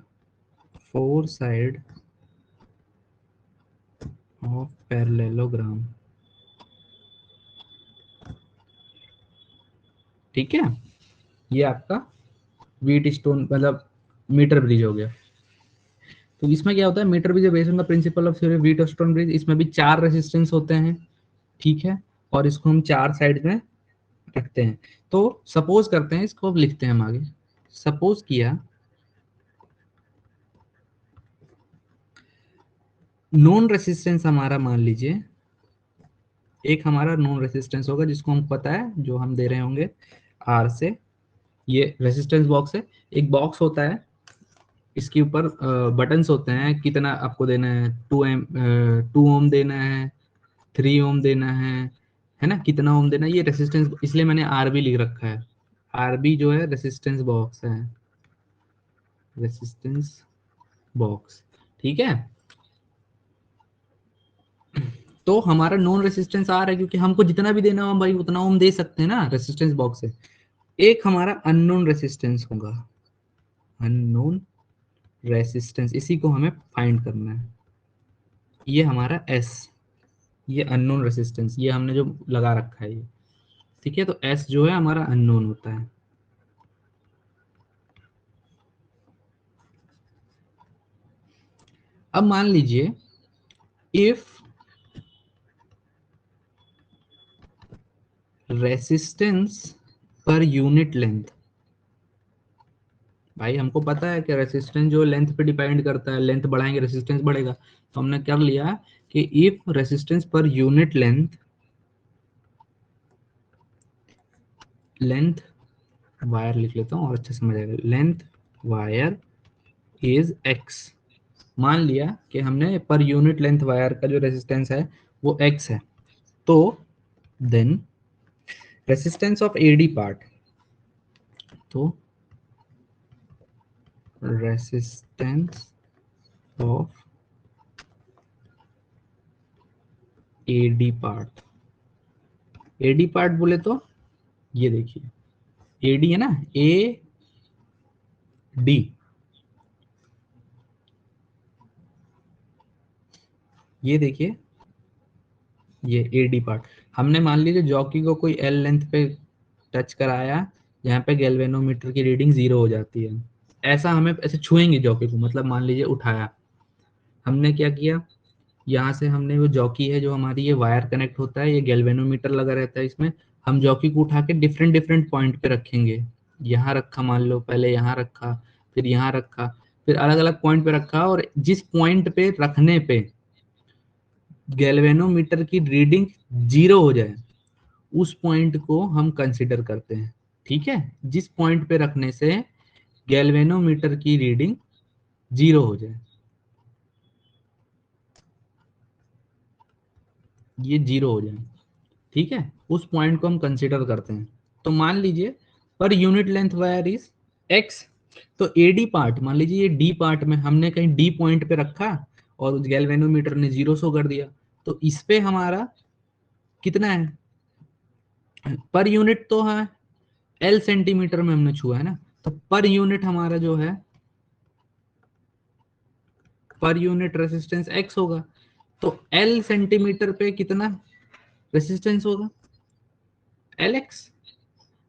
4 side of parallelogram. ठीक है, ये आपका व्हीट स्टोन मतलब मीटर ब्रिज हो गया। तो इसमें क्या होता है, metre bridge based on the principle of theory Wheatstone bridge, इसमें भी 4 रेसिस्टेंस होते हैं। ठीक है, और इसको हम 4 साइड में रखते हैं। तो सपोज करते हैं, इसको अब लिखते हैं हम आगे। सपोज किया नॉन रेसिस्टेंस हमारा, मान लीजिए एक हमारा नॉन रेसिस्टेंस होगा जिसको हम पता है, जो हम दे रहे होंगे आर से, ये रेसिस्टेंस बॉक्स है। एक बॉक्स होता है, इसके ऊपर बटन्स होते हैं, कितना आपको देना है, 2 ओम देना है, 3 ओम देना है ना, कितना ओम देना है, ये रेसिस्टेंस, इसलिए मैंने आरबी लिख रखा है। आरबी जो है रेसिस्टेंस बॉक्स है, रेसिस्टेंस बॉक्स। ठीक है, तो हमारा नॉन रेसिस्टेंस आर है, क्योंकि हमको जितना भी देना हो भाई उतना हम दे सकते हैं ना रेसिस्टेंस बॉक्स से। एक हमारा अननोन रेसिस्टेंस होगा, अननोन रेसिस्टेंस, इसी को हमें फाइंड करना है। ये हमारा एस, ये अननोन रेसिस्टेंस, ये हमने जो लगा रखा है ये। ठीक है, तो एस जो है हमारा अननोन होता है। अब मान लीजिए if resistance per unit length, भाई हमको पता है कि रेसिस्टेंस जो लेंथ पे डिपेंड करता है, लेंथ बढ़ाएंगे रेसिस्टेंस बढ़ेगा, तो हमने कर लिया कि if resistance per unit length, length wire लिख लेता हूँ और अच्छा समझ आएगा, लेंथ वायर इज एक्स। मान लिया कि हमने पर यूनिट लेंथ वायर का जो रेसिस्टेंस है वो एक्स है, तो then resistance of AD part, तो resistance of AD part, AD part बोले तो ये देखिए एडी है ना, ए डी, ये देखिए ये एडी पार्ट। हमने मान लीजिए जॉकी को कोई एल लेंथ पे टच कराया, यहाँ पे गैल्वेनोमीटर की रीडिंग 0 हो जाती है। ऐसा हमें ऐसे छुएंगे जॉकी को, मतलब मान लीजिए उठाया, हमने क्या किया, यहाँ से हमने वो जॉकी है जो हमारी ये वायर कनेक्ट होता है, ये गैल्वेनोमीटर लगा रहता है इसमें, हम जॉकी को उठा के डिफरेंट डिफरेंट पॉइंट पे रखेंगे। यहाँ रखा मान लो, पहले यहाँ रखा, फिर यहाँ रखा, फिर अलग अलग पॉइंट पे रखा, और जिस पॉइंट पे रखने पे गैल्वेनोमीटर की रीडिंग 0 हो जाए उस पॉइंट को हम कंसिडर करते हैं। ठीक है, जिस पॉइंट पे रखने से गैल्वेनोमीटर की रीडिंग 0 हो जाए, ये 0 हो जाए, ठीक है, उस पॉइंट को हम कंसिडर करते हैं। तो मान लीजिए per unit length wire is x, तो एडी पार्ट मान लीजिए ये डी पार्ट में हमने कहीं डी पॉइंट पे रखा और गैल्वेनोमीटर ने 0 शो कर दिया, तो इस पे हमारा कितना है पर यूनिट, तो है एल सेंटीमीटर में हमने छुआ है ना, तो पर यूनिट हमारा जो है पर यूनिट रेसिस्टेंस एक्स होगा, तो एल सेंटीमीटर पे कितना रेसिस्टेंस होगा, एल एक्स,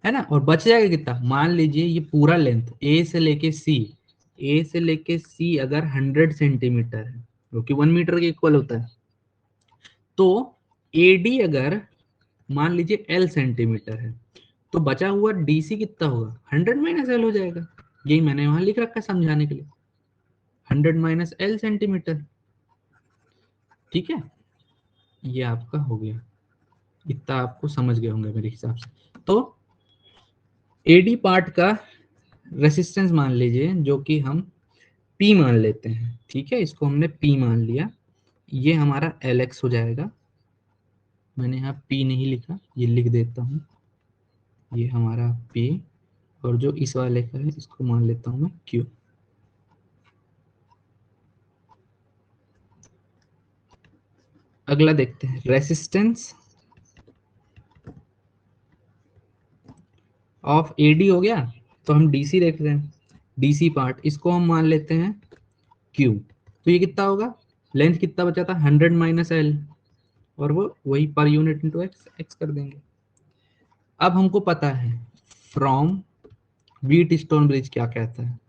है ना। और बच जाएगा कितना, मान लीजिए ये पूरा लेंथ ए से लेके सी, ए से लेके सी अगर 100 सेंटीमीटर है, जो कि 1 मीटर के इक्वल होता है, तो एडी अगर मान लीजिए एल सेंटीमीटर है, तो बचा हुआ डीसी कितना होगा, 100 माइनस एल हो जाएगा। यही मैंने वहां लिख रखा है समझाने के लिए, 100 माइनस एल सेंटीमीटर। ठीक है, ये आपका हो गया, इतना आपको समझ गए होंगे मेरे हिसाब से। तो एडी पार्ट का रेसिस्टेंस मान लीजिए जो कि हम पी मान लेते हैं, ठीक है, इसको हमने पी मान लिया, ये हमारा एल एक्स हो जाएगा। मैंने यहाँ पी नहीं लिखा, ये लिख देता हूँ, ये हमारा पी, और जो इस वाले का है इसको मान लेता हूँ मैं क्यू। अगला देखते हैं, रेसिस्टेंस ऑफ एडी हो गया, तो हम डीसी देख रहे हैं, डीसी पार्ट इसको हम मान लेते हैं क्यू, तो ये कितना होगा, लेंथ कितना बचा था 100 माइनस एल, और वो वही per unit into x, x कर देंगे। अब हमको पता है फ्रॉम व्हीट स्टोन ब्रिज क्या कहता है,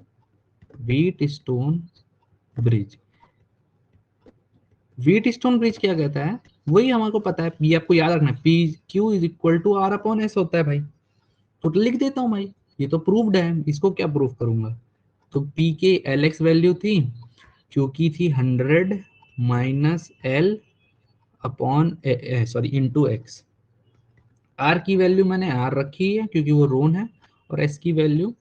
wheat stone bridge, Wheatstone bridge क्या कहता है वही हमको पता है, ये आपको याद रखना है, P Q is equal to R upon S होता है भाई, तो लिख देता हूँ भाई, ये तो प्रूव्ड है, इसको क्या प्रूव करूंगा। तो पी के एल एक्स वैल्यू थी, क्यू की थी 100 minus L upon sorry into X, R की वैल्यू मैंने आर रखी है क्योंकि वो रोन है, और एस की वैल्यू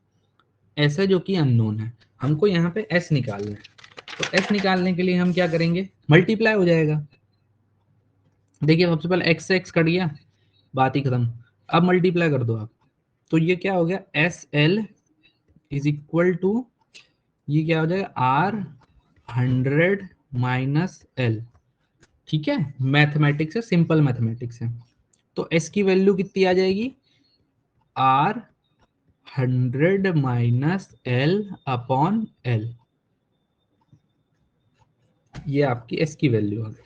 एस है जो कि अननोन है, हमको यहाँ पे एस निकालना है। तो एस निकालने के लिए हम क्या करेंगे, मल्टीप्लाई हो जाएगा, देखिए सबसे पहले एक्स से एक्स कट गया, बात ही खत्म, अब मल्टीप्लाई कर दो आप, तो ये क्या हो गया, S L is equal to, ये क्या हो जाएगा आर 100 माइनस एल। ठीक है, मैथमेटिक्स है, सिंपल मैथमेटिक्स है। तो एस की वैल्यू कितनी आ जाएगी, R 100 minus L upon L. ये आपकी एस की वैल्यू आ गई।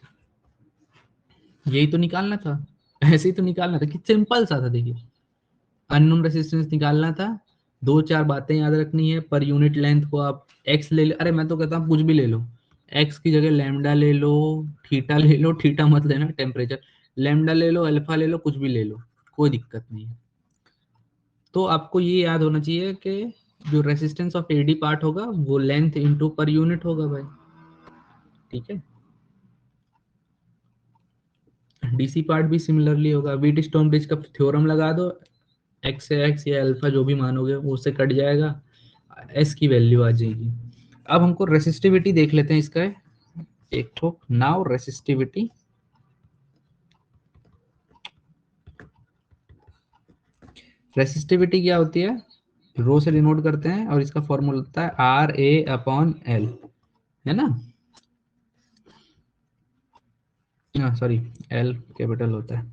यही तो निकालना था, ऐसे ही तो निकालना था, कि सिंपल सा था। देखिए, अननोन रेसिस्टेंस निकालना था, दो चार बातें याद रखनी है। पर यूनिट लेंथ को आप एक्स ले लो, अरे मैं तो कहता हूँ कुछ भी ले लो, एक्स की जगह लैम्डा ले लो, थीटा ले लो, थीटा मत लेना टेम्परेचर, लैम्डा ले लो, अल्फा ले लो, कुछ भी ले लो, कोई दिक्कत नहीं है। तो आपको ये याद होना चाहिए कि जो रेसिस्टेंस ऑफ एडी पार्ट होगा वो लेंथ इनटू पर यूनिट होगा भाई। ठीक है, डीसी पार्ट भी सिमिलरली होगा। व्हीट स्टोन ब्रिज का थ्योरम लगा दो, एक्स से एक्स या अल्फा जो भी मानोगे वो उससे कट जाएगा, एस की वैल्यू आ जाएगी। अब हमको रेसिस्टिविटी देख लेते हैं इसका एक ठोक। नाउ रेसिस्टिविटी, रेसिस्टिविटी क्या होती है, रो से डिनोट करते हैं और इसका फॉर्मूला होता है आर ए अपॉन एल, है ना। सॉरी, एल कैपिटल होता है।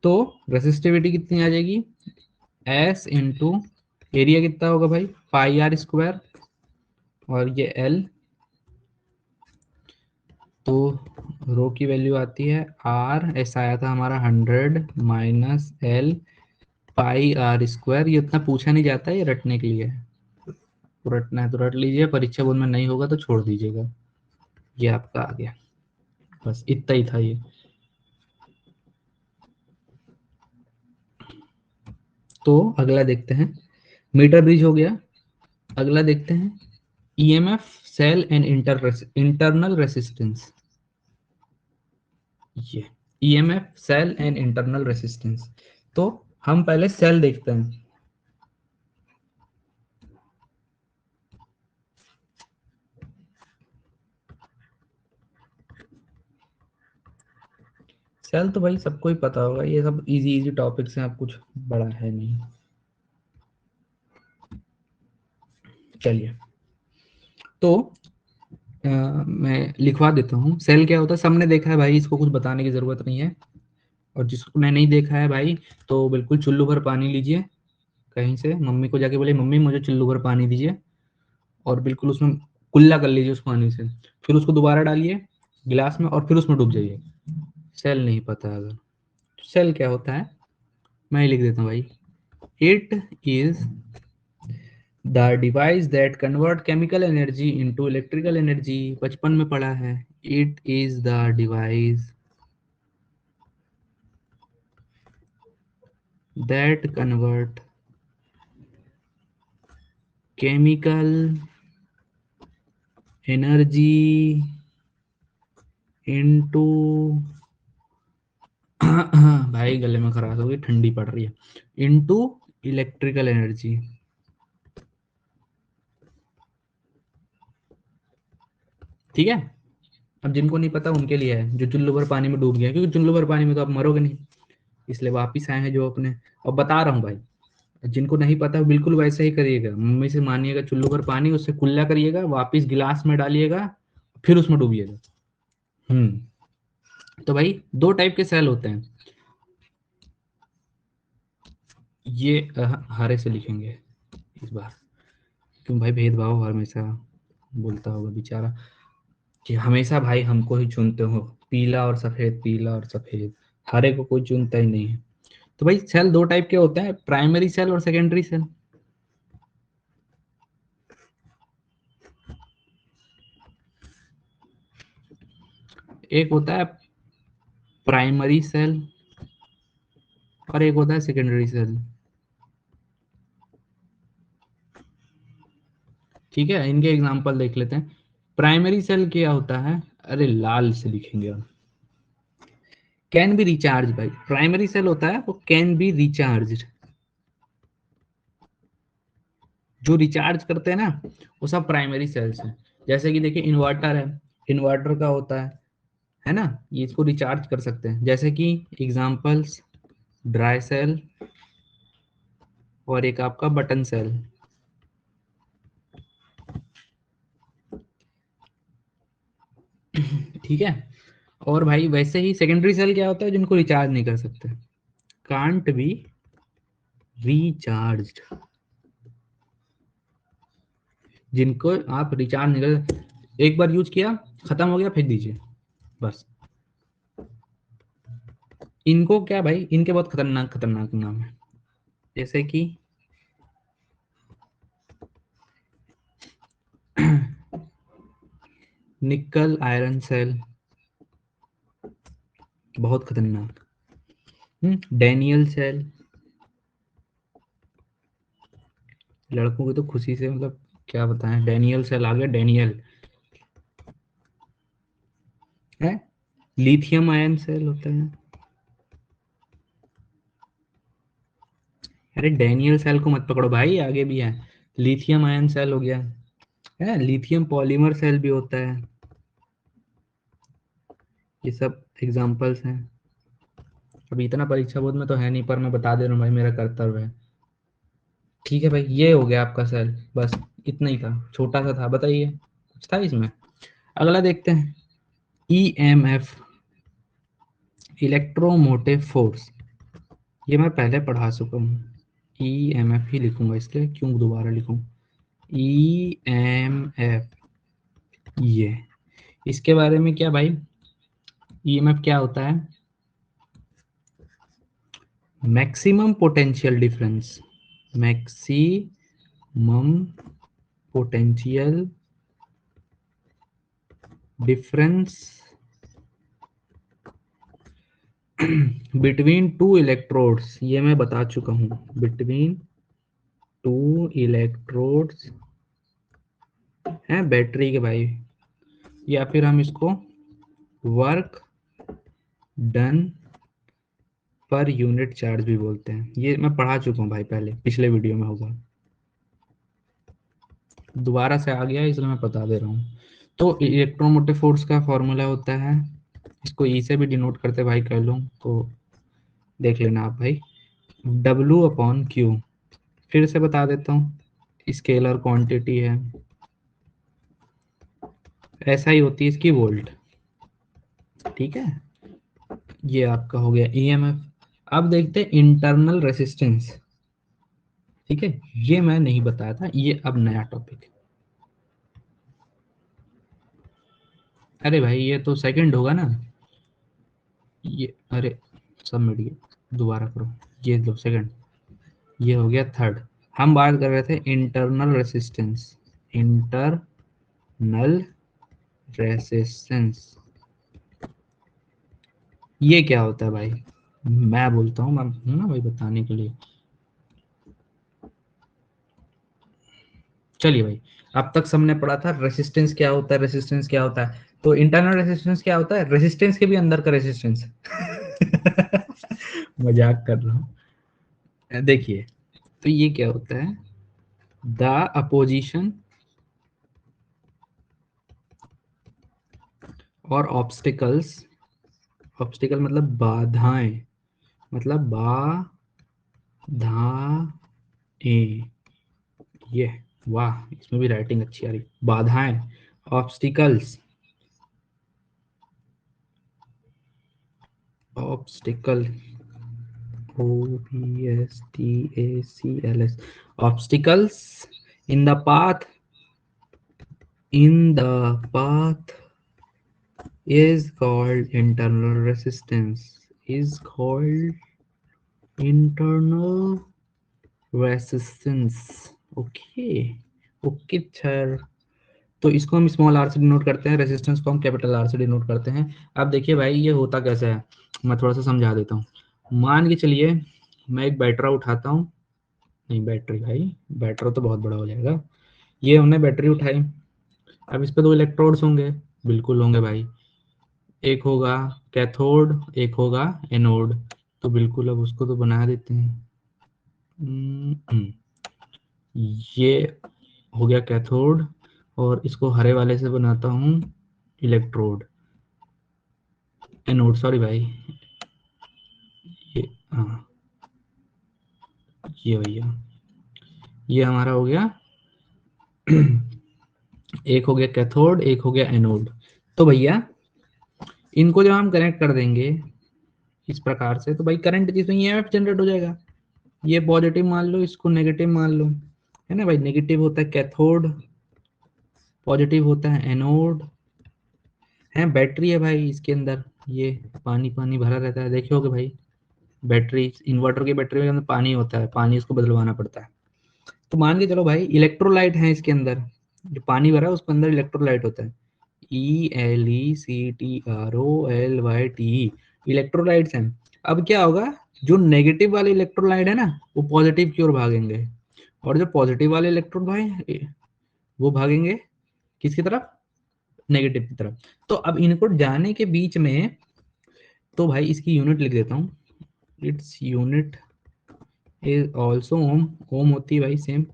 तो रेसिस्टिविटी कितनी आ जाएगी, एस इंटू एरिया कितना होगा भाई, पाई आर स्क्वायर, और ये एल। तो रो की वैल्यू आती है आर, ऐसा आया था हमारा 100 minus L pi R square. ये उतना पूछा नहीं जाता है, ये रटने के लिए है। तो रटना है तो रट लीजिए, परीक्षा बोर्ड में नहीं होगा तो छोड़ दीजिएगा। ये आपका आ गया, बस इतना ही था ये। तो अगला देखते हैं, मीटर ब्रिज हो गया। अगला देखते हैं EMF cell and internal resistance. ये EMF cell and internal resistance. तो हम पहले सेल देखते हैं। सेल तो भाई सबको ही पता होगा, ये सब इजी इजी टॉपिक्स हैं, अब कुछ बड़ा है नहीं। चलिए, तो मैं लिखवा देता हूँ। सेल क्या होता है सबने देखा है भाई, इसको कुछ बताने की जरूरत नहीं है। और जिसने नहीं देखा है भाई, तो बिल्कुल चुल्लू भर पानी लीजिए कहीं से, मम्मी को जाके बोले मम्मी मुझे चुल्लू भर पानी दीजिए, और बिल्कुल उसमें कुल्ला कर लीजिए उस पानी से, फिर उसको दोबारा डालिए गिलास में और फिर उसमें डूब जाइए। सेल नहीं पता अगर, सेल क्या होता है मैं ही लिख देता हूँ भाई। It is the device that convert chemical energy into electrical energy. बचपन में पढ़ा है, it is the device that convert chemical energy into भाई गले में खराश हो गई, ठंडी पड़ रही है, इनटू इलेक्ट्रिकल एनर्जी। ठीक है, अब जिनको नहीं पता उनके लिए है, जो चुल्लू भर पानी में डूब गया, क्योंकि चुल्लू भर पानी में तो आप मरोगे नहीं, इसलिए वापिस आए हैं जो अपने। और बता रहा हूँ भाई, जिनको नहीं पता बिल्कुल वैसे ही करिएगा, मम्मी से मानिएगा चुल्लू भर पानी, उससे कुल्ला करिएगा, वापिस गिलास में डालिएगा, फिर उसमें डूबिएगा। तो भाई दो टाइप के सेल होते हैं। ये हरे से लिखेंगे इस बार, क्यों भाई भेदभाव हमेशा बोलता होगा बेचारा, कि हमेशा भाई हमको ही चुनते हो, पीला और सफेद, पीला और सफेद, हरे को कोई चुनता ही नहीं है। तो भाई सेल दो टाइप के होते हैं, प्राइमरी सेल और सेकेंडरी सेल। एक होता है प्राइमरी सेल और एक होता है सेकेंडरी सेल। ठीक है, इनके एग्जांपल देख लेते हैं। प्राइमरी सेल क्या होता है, अरे लाल से लिखेंगे हम, कैन बी रिचार्ज। भाई प्राइमरी सेल होता है वो कैन बी रिचार्ज, जो रिचार्ज करते हैं ना वो सब प्राइमरी सेल्स हैं। जैसे कि देखिए इन्वर्टर है, इन्वर्टर का होता है ना, ये इसको रिचार्ज कर सकते हैं। जैसे कि एग्जांपल्स ड्राई सेल और एक आपका बटन सेल। ठीक है। और भाई वैसे ही सेकेंडरी सेल क्या होता है, जिनको रिचार्ज नहीं कर सकते, कांट बी रिचार्ज्ड, जिनको आप रिचार्ज नहीं कर, एक बार यूज किया खत्म हो गया फेंक दीजिए बस। इनको क्या भाई, इनके बहुत खतरनाक खतरनाक नाम है, जैसे कि निकल आयरन सेल, बहुत खतरनाक। डैनियल सेल, लड़कों की तो खुशी से मतलब क्या बताएं, डैनियल सेल आ गया, डैनियल है। लिथियम आयन सेल होता है, अरे डैनियल सेल को मत पकड़ो भाई, आगे भी है। लिथियम आयन सेल हो गया है, लिथियम पॉलीमर सेल भी होता है। ये सब एग्जांपल्स हैं। अभी इतना परीक्षा बोर्ड में तो है नहीं, पर मैं बता दे रहा हूँ भाई, मेरा कर्तव्य है। ठीक है भाई, ये हो गया आपका सेल, बस इतना ही था, छोटा सा था। बताइए कुछ था इसमें? अगला देखते हैं, ईएमएफ, इलेक्ट्रोमोटिव फोर्स। ये मैं पहले पढ़ा चुका हूँ, ईएमएफ ही लिखूंगा, इसलिए क्यों दोबारा लिखूं। ईएमएफ, ये इसके बारे में क्या भाई, ईएमएफ क्या होता है? Maximum potential difference, maximum potential difference between two electrodes, ये मैं बता चुका हूं, बिटवीन टू इलेक्ट्रोड्स हैं बैटरी के भाई, या फिर हम इसको work done per unit charge भी बोलते हैं। ये मैं पढ़ा चुका हूँ भाई, पहले पिछले वीडियो में होगा, दोबारा से आ गया इसलिए मैं बता दे रहा हूँ। तो इलेक्ट्रोमोटिव फोर्स का फॉर्मूला होता है, इसको ई से भी डिनोट करते भाई कह लो तो देख लेना आप भाई, W अपॉन क्यू। फिर से बता देता हूँ, स्केलर क्वांटिटी है, ऐसा ही होती है इसकी वोल्ट। ठीक है, ये आपका हो गया ईएमएफ। अब देखते हैं इंटरनल रेसिस्टेंस। ठीक है, ये मैं नहीं बताया था, ये अब नया टॉपिक। अरे भाई ये तो सेकंड होगा ना, ये अरे सब मिट गया, दोबारा करो, ये लो सेकंड, ये हो गया थर्ड। हम बात कर रहे थे इंटरनल रेसिस्टेंस, इंटरनल रेसिस्टेंस, ये क्या होता है भाई? मैं बोलता हूँ, मैं हूं ना भाई बताने के लिए। चलिए भाई, अब तक सबने पढ़ा था रेसिस्टेंस क्या होता है, रेसिस्टेंस क्या होता है। तो इंटरनल रेसिस्टेंस क्या होता है? रेसिस्टेंस के भी अंदर का रेसिस्टेंस। मजाक कर रहा हूँ। देखिए, तो ये क्या होता है, द अपोजिशन और ऑब्स्टिकल्स, ऑब्स्टिकल मतलब बाधाएं, मतलब बाधाएं, ये वाह, इसमें भी राइटिंग अच्छी आ रही, बाधाएं, obstacles, obstacle, OBSTACLS, obstacles in the path, in the path is called internal resistance, is called internal resistance। Okay, okay sir. तो इसको हम स्मॉल आर से डिनोट करते हैं, रेजिस्टेंस को हम कैपिटल आर से डिनोट करते हैं। अब देखिए भाई ये होता कैसे है, मैं थोड़ा सा समझा देता हूँ। मान के चलिए मैं एक बैटरा उठाता हूँ, नहीं बैटरी भाई, बैटरा तो बहुत बड़ा हो जाएगा। ये हमने बैटरी उठाई, अब इस पे दो इलेक्ट्रोड्स होंगे, बिल्कुल होंगे भाई, एक होगा कैथोड, एक होगा एनोड। तो बिल्कुल अब उसको तो बना देते हैं। ये हो गया कैथोड, और इसको हरे वाले से बनाता हूँ इलेक्ट्रोड, एनोड सॉरी भाई, ये हाँ, ये भैया, ये हमारा हो गया एक हो गया कैथोड, एक हो गया एनोड। तो भैया इनको जब हम कनेक्ट कर देंगे इस प्रकार से, तो भाई करंट जिसमें ईएमएफ जनरेट हो जाएगा। ये पॉजिटिव मान लो, इसको नेगेटिव मान लो, है ना भाई। नेगेटिव होता है कैथोड, पॉजिटिव होता है एनोड, है बैटरी है भाई इसके अंदर, ये पानी पानी भरा रहता है, देखे होगे भाई। बैटरी, इन्वर्टर की बैटरी के अंदर पानी होता है, पानी उसको बदलवाना पड़ता है। तो मान के चलो भाई इलेक्ट्रोलाइट है इसके अंदर, जो पानी भरा है उसके अंदर इलेक्ट्रोलाइट होता है, ELECTROLYT, इलेक्ट्रोलाइट्स हैं। अब क्या होगा, जो नेगेटिव वाले इलेक्ट्रोलाइट है ना वो पॉजिटिव की ओर भागेंगे, और जो पॉजिटिव वाले इलेक्ट्रॉन भाई वो भागेंगे किसकी तरफ, नेगेटिव की तरफ। तो अब इनको जाने के बीच में, तो भाई इसकी यूनिट लिख देता हूँ, इट्स यूनिट इज ऑल्सो ओम, ओम होती है भाई सेम,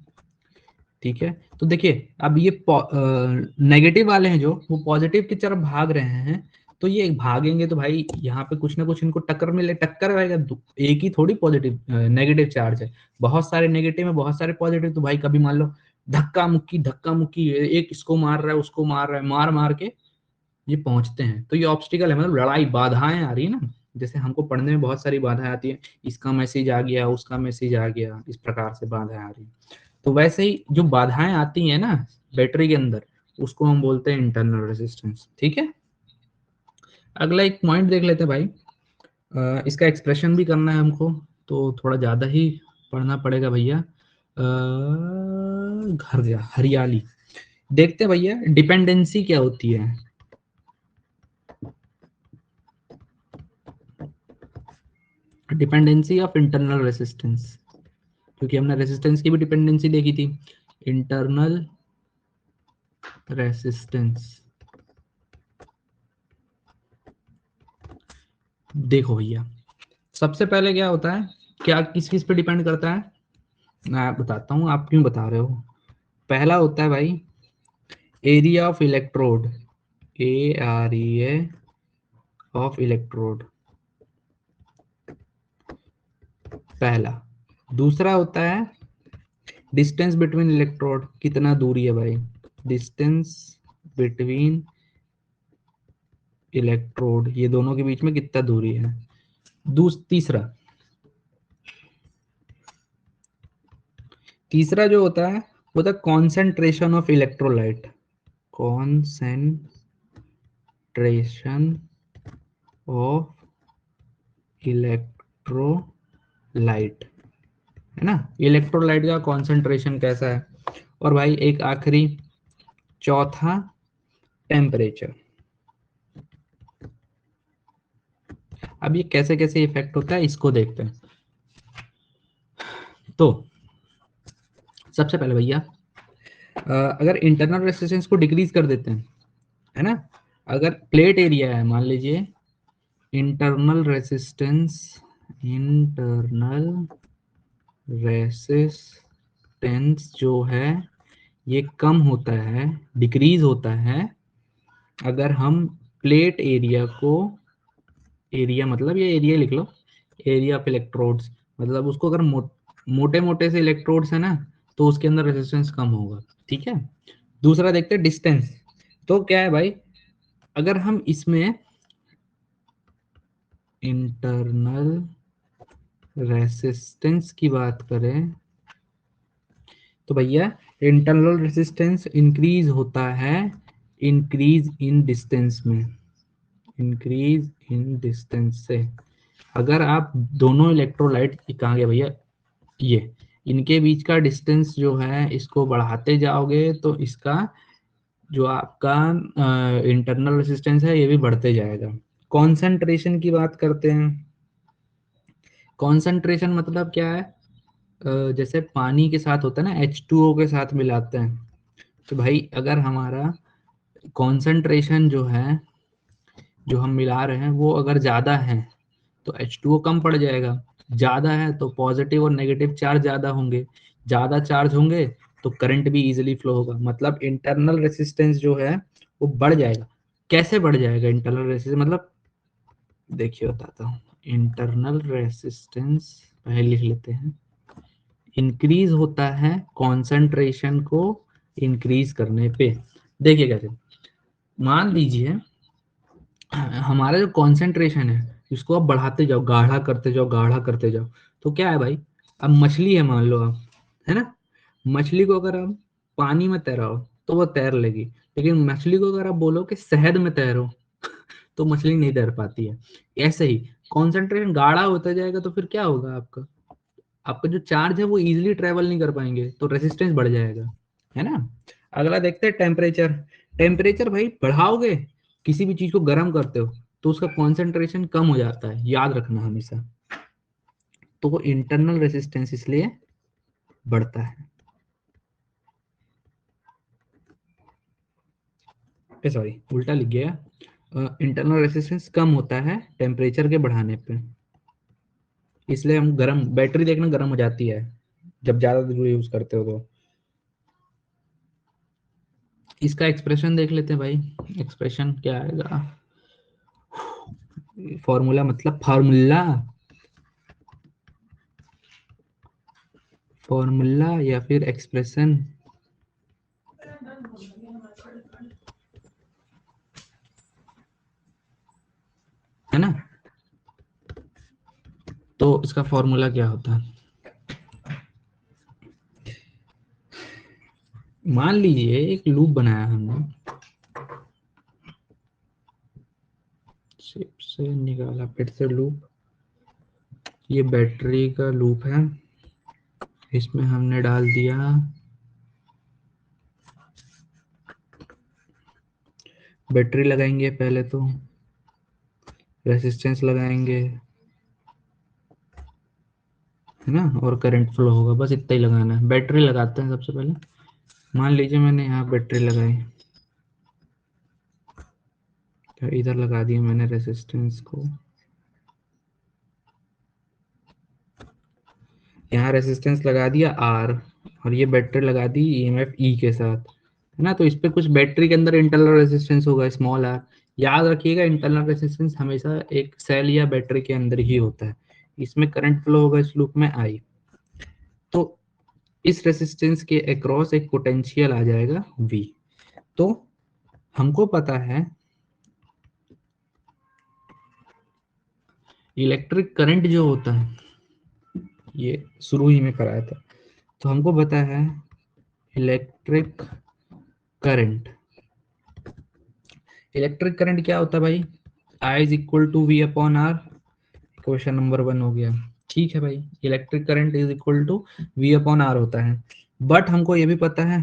ठीक है। तो देखिए अब ये नेगेटिव वाले हैं जो वो पॉजिटिव की तरफ भाग रहे हैं, तो ये भागेंगे तो भाई यहाँ पे कुछ ना कुछ इनको टक्कर मिले, टक्कर रहेगा, एक ही थोड़ी पॉजिटिव नेगेटिव चार्ज है, बहुत सारे नेगेटिव है बहुत सारे पॉजिटिव, तो भाई कभी मान लो धक्का मुक्की, एक इसको मार रहा है उसको मार रहा है, मार मार के ये पहुंचते हैं। तो ये ऑब्स्टिकल है, मतलब लड़ाई, बाधाएं आ रही है ना, जैसे हमको पढ़ने में बहुत सारी बाधाएं आती है, इसका मैसेज आ गया उसका मैसेज आ गया, इस प्रकार से बाधाएं आ रही है। तो वैसे ही जो बाधाएं आती हैं ना बैटरी के अंदर, उसको हम बोलते हैं इंटरनल रेजिस्टेंस, ठीक है। अगला एक पॉइंट देख लेते हैं भाई, इसका एक्सप्रेशन भी करना है हमको, तो थोड़ा ज्यादा ही पढ़ना पड़ेगा भैया। घर जा हरियाली, देखते हैं भैया डिपेंडेंसी क्या होती है। डिपेंडेंसी ऑफ इंटरनल रेजिस्टेंस, क्योंकि हमने रेजिस्टेंस की भी डिपेंडेंसी देखी थी। इंटरनल रेजिस्टेंस, देखो भैया सबसे पहले क्या होता है, क्या किस किस पे डिपेंड करता है, मैं बताता हूँ, आप क्यों बता रहे हो। पहला होता है भाई area of electrode, AREA of electrode, पहला। दूसरा होता है डिस्टेंस बिटवीन इलेक्ट्रोड, कितना दूरी है भाई, डिस्टेंस बिटवीन इलेक्ट्रोड, ये दोनों के बीच में कितना दूरी है। तीसरा जो होता है वो होता है concentration of electrolyte, concentration of electrolyte, है ना, इलेक्ट्रोलाइट का कॉन्सेंट्रेशन कैसा है। और भाई एक आखिरी चौथा टेम्परेचर। अब ये कैसे कैसे इफेक्ट होता है इसको देखते हैं। तो सबसे पहले भैया अगर इंटरनल रेजिस्टेंस को डिक्रीज कर देते हैं, है ना, अगर प्लेट एरिया है मान लीजिए, इंटरनल रेजिस्टेंस, इंटरनल रेजिस्टेंस जो है ये कम होता है, डिक्रीज होता है, अगर हम प्लेट एरिया को, एरिया मतलब ये एरिया लिख लो, एरिया ऑफ इलेक्ट्रोड्स, मतलब उसको अगर मोटे मोटे से इलेक्ट्रोड्स है ना तो उसके अंदर रेजिस्टेंस कम होगा, ठीक है। दूसरा देखते हैं डिस्टेंस, तो क्या है भाई, अगर हम इसमें इंटरनल रेजिस्टेंस की बात करें तो भैया इंटरनल रेजिस्टेंस इंक्रीज होता है इंक्रीज इन डिस्टेंस में, इंक्रीज इन डिस्टेंस से। अगर आप दोनों इलेक्ट्रोलाइट, कहाँ गया भैया, ये इनके बीच का डिस्टेंस जो है इसको बढ़ाते जाओगे तो इसका जो आपका इंटरनल रेजिस्टेंस है ये भी बढ़ते जाएगा। कॉन्सेंट्रेशन की बात करते हैं, कॉन्सेंट्रेशन मतलब क्या है, जैसे पानी के साथ होता है ना, H2O के साथ मिलाते हैं, तो भाई अगर हमारा कॉन्सेंट्रेशन जो है जो हम मिला रहे हैं वो अगर ज्यादा है तो H2O कम पड़ जाएगा, ज्यादा है तो पॉजिटिव और नेगेटिव चार्ज ज्यादा होंगे, ज्यादा चार्ज होंगे तो करंट भी इजीली फ्लो होगा, मतलब इंटरनल रेजिस्टेंस जो है वो बढ़ जाएगा। कैसे बढ़ जाएगा इंटरनल रेजिस्टेंस, मतलब देखिए बताता हूँ। इंटरनल रेजिस्टेंस पहले लिख लेते हैं, इंक्रीज होता है कॉन्सेंट्रेशन को इंक्रीज करने पे। देखिए कैसे, मान लीजिए हमारा जो कॉन्सेंट्रेशन है इसको आप बढ़ाते जाओ, गाढ़ा करते जाओ, गाढ़ा करते जाओ, तो क्या है भाई, अब मछली है मान लो आप, है ना, मछली को अगर आप पानी में तैराओ तो वो तैर लेगी, लेकिन मछली को अगर आप बोलो कि शहद में तैरो तो मछली नहीं तैर पाती है। ऐसे ही कॉन्सेंट्रेशन गाढ़ा होता जाएगा तो फिर क्या होगा, आपका आपका जो चार्ज है वो इजीली ट्रेवल नहीं कर पाएंगे, तो रेसिस्टेंस बढ़ जाएगा, है ना। अगला देखते हैं टेम्परेचर। टेम्परेचर भाई बढ़ाओगे, किसी भी चीज को गर्म करते हो तो उसका कॉन्सेंट्रेशन कम हो जाता है, याद रखना हमेशा। तो वो इंटरनल रेसिस्टेंस इसलिए बढ़ता है, सॉरी उल्टा लिख गया, इंटरनल रेसिस्टेंस कम होता है टेम्परेचर के बढ़ाने पे, इसलिए हम गर्म बैटरी देखना गर्म हो जाती है जब ज्यादा देर यूज करते हो तो। इसका एक्सप्रेशन देख लेते हैं भाई, एक्सप्रेशन क्या आएगा, फॉर्मूला मतलब फार्मूला, फॉर्मूला या फिर एक्सप्रेशन, है ना। तो इसका फॉर्मूला क्या होता है, मान लीजिए एक लूप बनाया हमने, शेप से निकाला फिर से लूप, ये बैटरी का लूप है, इसमें हमने डाल दिया बैटरी, लगाएंगे पहले तो रेसिस्टेंस लगाएंगे, है ना, और करंट फ्लो होगा, बस इतना ही लगाना है। बैटरी लगाते हैं सबसे पहले, मान लीजिए मैंने यहाँ बैटरी लगाई, तो इधर लगा दिया मैंने रेसिस्टेंस को, यहाँ रेसिस्टेंस लगा दिया आर, और ये बैटरी लगा दी ईएमएफ ई के साथ, है ना। तो इस पे कुछ बैटरी के अंदर इंटरनल रेसिस्टेंस होगा स्मॉल आर, याद रखिएगा इंटरनल रेसिस्टेंस हमेशा एक सेल या बैटरी के अंदर ही होता है, इसमें करंट फ्लो होगा इस लूप में आई। तो इस रेसिस्टेंस के अक्रॉस एक पोटेंशियल आ जाएगा V। तो हमको पता है इलेक्ट्रिक करंट जो होता है, ये शुरू ही में कराया था, तो हमको पता है इलेक्ट्रिक करंट, इलेक्ट्रिक करंट क्या होता है भाई, I is equal to V upon R, question number 1 हो गया। ठीक है भाई, electric current is equal to V upon R होता है, बट हमको ये भी पता है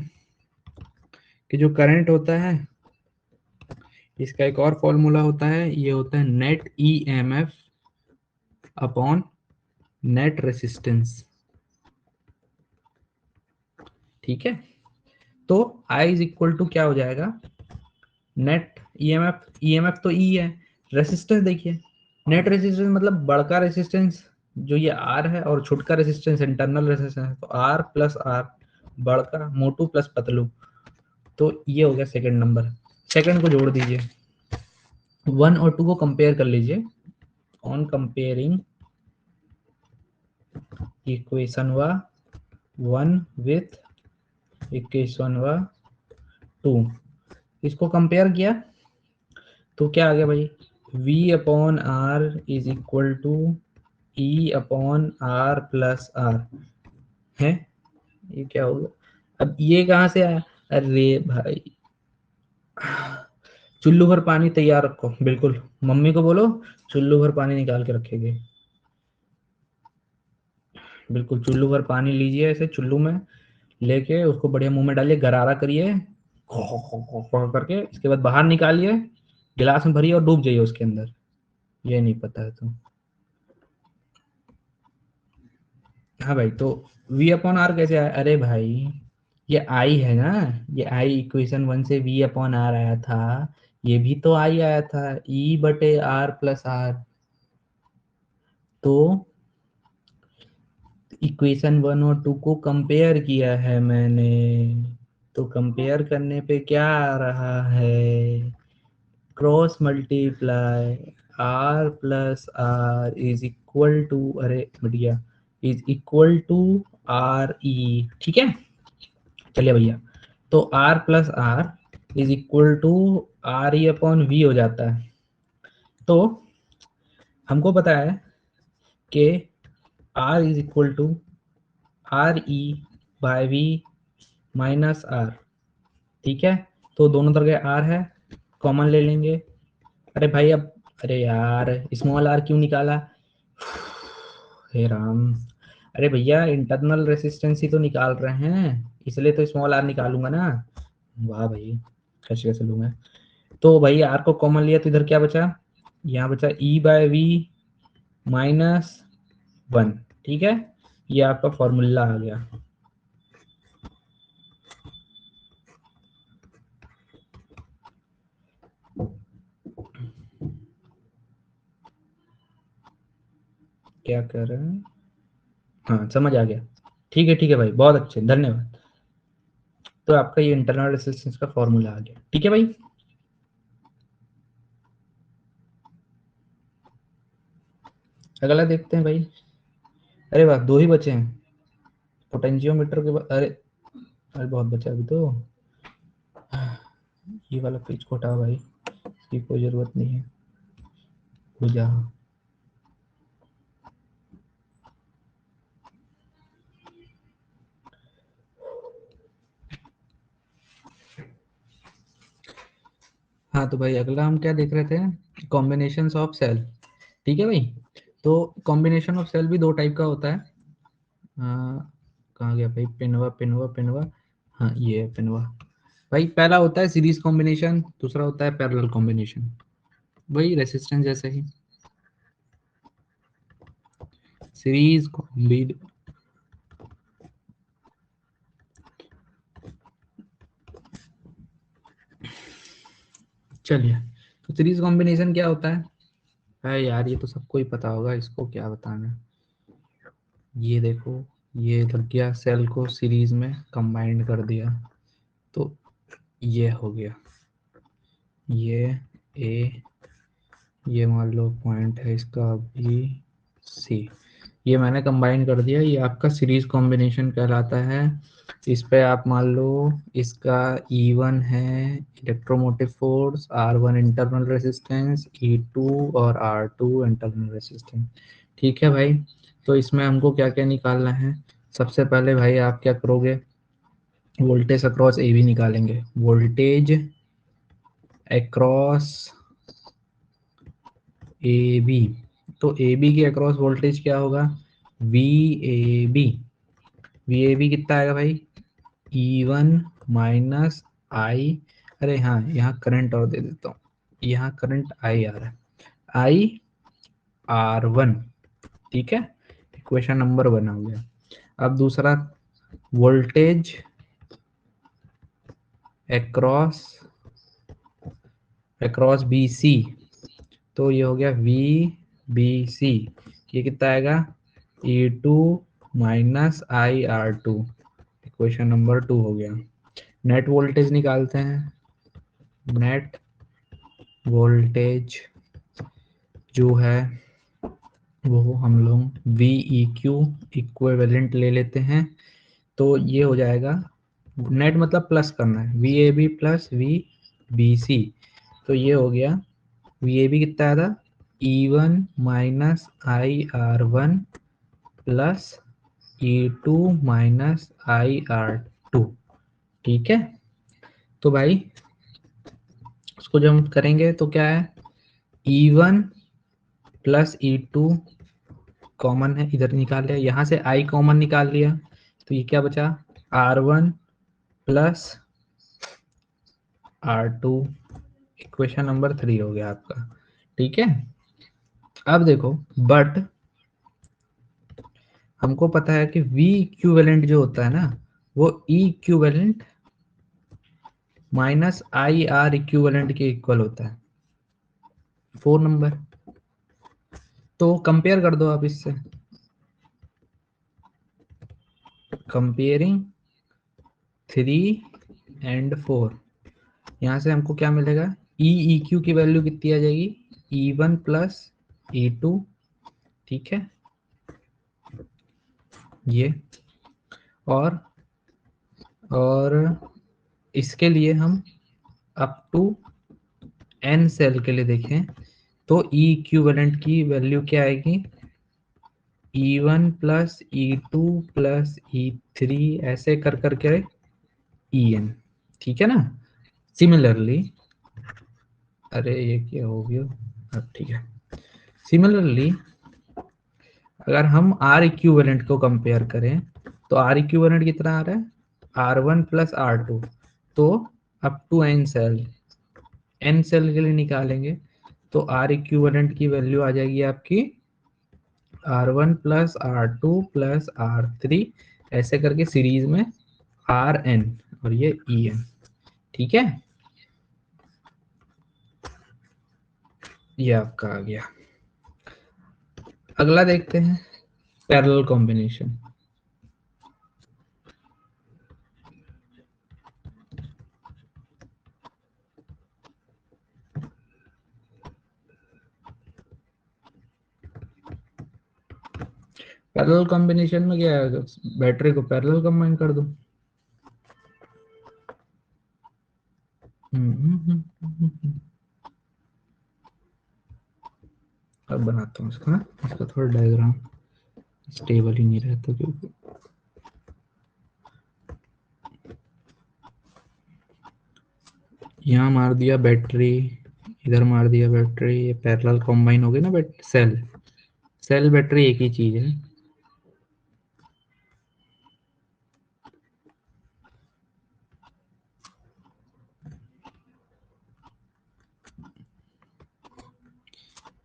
कि जो करंट होता है इसका एक और फॉर्मूला होता है, ये होता है net EMF upon net resistance. ठीक है, तो I इज इक्वल टू क्या हो जाएगा, नेट ईएमएफ, ईएमएफ तो ई है, रेसिस्टेंस देखिए, नेट रेसिस्टेंस मतलब बड़का रेसिस्टेंस जो ये आर है, और छोटका रेसिस्टेंस इंटरनल रेसिस्टेंस है, तो आर प्लस आर, बड़का मोटू प्लस पतलू, तो ये हो गया सेकंड नंबर। सेकंड को जोड़ दीजिए, 1 और 2 को कंपेयर कर लीजिए, on comparing equation 1 with equation 2, इसको कंपेयर किया तो क्या आ गया भाई, V upon R is equal to E upon R plus R है, ये क्या होगा, अब ये कहाँ से आया, अरे भाई चुल्लू भर पानी तैयार रखो, बिल्कुल मम्मी को बोलो चुल्लू भर पानी निकाल के रखेगी, बिल्कुल चुल्लू भर पानी लीजिए, ऐसे चुल्लू में लेके उसको बढ़िया मुंह में डालिए, गरारा करिए करके, इसके बाद बाहर निकालिए, गिलास में भरिए और डूब जाइए उसके अंदर, ये नहीं पता है तो। हाँ भाई, तो V अपॉन आर कैसे आया, अरे भाई ये I है ना, ये I इक्वेशन 1 से V अपॉन आर आया था, ये भी तो I आया था, E बटे आर प्लस आर, तो इक्वेशन 1 और 2 को कंपेयर किया है मैंने, तो कंपेयर करने पे क्या आ रहा है, cross multiply R plus R is equal to, अरे बढ़िया, is equal to R E. ठीक है, चलिए भैया, तो R plus R is equal to R E upon V हो जाता है, तो हमको पता है कि R is equal to R E by V minus R, ठीक है। तो दोनों तरह आर है, कॉमन ले लेंगे। अरे भाई अब, अरे यार स्मॉल आर क्यों निकाला, हे राम। अरे भैया इंटरनल रेसिस्टेंस ही तो निकाल रहे हैं, इसलिए तो स्मॉल आर निकालूंगा ना। वाह भाई, कैसे कैसे लूंगा। तो भाई आर को कॉमन लिया तो इधर क्या बचा, यहाँ बचा ई बाय वी माइनस 1, ठीक है। ये आपका फॉर्मूला आ गया। क्या कर रहे हैं, हाँ समझ आ गया। ठीक है भाई, बहुत अच्छे, धन्यवाद। तो आपका ये इंटरनल रेसिस्टेंस का फॉर्मूला आ गया, ठीक है भाई। अगला देखते हैं भाई। अरे वाह, दो ही बचे हैं पोटेंशियोमीटर के बाद। अरे अरे बहुत बचा अभी तो। ये वाला पेज को हटाओ भाई, इसकी कोई जरूरत नहीं है। हो जा। हाँ तो भाई अगला हम क्या देख रहे थे, कॉम्बिनेशन ऑफ सेल, ठीक है भाई। तो कॉम्बिनेशन ऑफ सेल भी दो टाइप का होता है। कहाँ गया भाई, पिनवा पिनवा पिनवा, हाँ ये है पिनवा। भाई पहला होता है सीरीज कॉम्बिनेशन, दूसरा होता है पैरेलल कॉम्बिनेशन। वही रेसिस्टेंस जैसे ही, सीरीज कॉम्बिन, चलिए। तो सीरीज कॉम्बिनेशन क्या होता है यार, ये तो सबको ही पता होगा, इसको क्या बताना। ये देखो, ये इधर क्या सेल को सीरीज में कंबाइंड कर दिया, तो ये हो गया, ये ए, ये मान लो पॉइंट है इसका बी सी, ये मैंने कंबाइन कर दिया, ये आपका सीरीज कॉम्बिनेशन कहलाता है। इस पे आप मान लो इसका E1 है electromotive force, R1 internal resistance, E2 और R2 इंटरनल रेसिस्टेंस, ठीक है भाई। तो इसमें हमको क्या क्या निकालना है, सबसे पहले भाई आप क्या करोगे, वोल्टेज अक्रॉस ए बी निकालेंगे, वोल्टेज अक्रॉस ए बी। तो ए बी के अक्रॉस वोल्टेज क्या होगा, V A B. V A B कितना आएगा भाई, E1 माइनस आई, अरे हाँ यहाँ करंट और दे देता हूँ, यहाँ करंट आई आ रहा है, आई R1, ठीक है। इक्वेशन नंबर 1 हो गया। अब दूसरा, voltage across across B C, तो ये हो गया वी बी सी, ये कितना आएगा, E2 माइनस आई R2, इक्वेशन नंबर 2 हो गया। नेट वोल्टेज निकालते हैं, नेट वोल्टेज जो है वो हम लोग वी ई क्यू इक्विवेलेंट ले लेते हैं, तो ये हो जाएगा, नेट मतलब प्लस करना है, V A B plus V B C, तो ये हो गया, वी ए बी कितना आया था, E1 माइनस आई R1 प्लस E2 माइनस आई R2, ठीक है। तो भाई उसको जब हम करेंगे तो क्या है, E1 प्लस E2 कॉमन है, इधर निकाल लिया, यहाँ से I कॉमन निकाल लिया, तो ये क्या बचा, R1 plus R2, equation number 3 हो गया आपका, ठीक है। अब देखो, बट हमको पता है कि V इक्विवेलेंट जो होता है ना, वो E equivalent minus I R equivalent के इक्वल होता है, 4 नंबर। तो कंपेयर कर दो आप इससे, कंपेयरिंग 3 एंड 4, यहाँ से हमको क्या मिलेगा, ई ई क्यू की वैल्यू कितनी आ जाएगी, E1 प्लस E2, ठीक है, ये। और और इसके लिए हम अप टू n सेल के लिए देखें, तो ई इक्विवेलेंट की वैल्यू क्या आएगी, E1 plus E2 plus E3 ऐसे कर करके En, ठीक है ना। सिमिलरली, अरे ये क्या हो गया, अब ठीक है। सिमिलरली अगर हम आर इक्विवेलेंट को कंपेयर करें तो आर इक्विवेलेंट कितना आ रहा है, R1 प्लस R2, तो up to N cell, N cell के लिए निकालेंगे तो आर इक्विवेलेंट की वैल्यू आ जाएगी आपकी R1 plus R2 plus R3 ऐसे करके सीरीज में Rn और ये En, ठीक है, ये आपका आ गया। अगला देखते हैं पैरेलल कॉम्बिनेशन। पैरेलल कॉम्बिनेशन में क्या है, बैटरी को पैरेलल कंबाइन कर दो। अब बनाता हूँ इसका थोड़ा डायग्राम स्टेबल ही नहीं रहता, क्योंकि यहाँ मार दिया बैटरी, इधर मार दिया बैटरी, ये पैरेलल कंबाइन हो गए ना, सेल सेल बैटरी एक ही चीज है।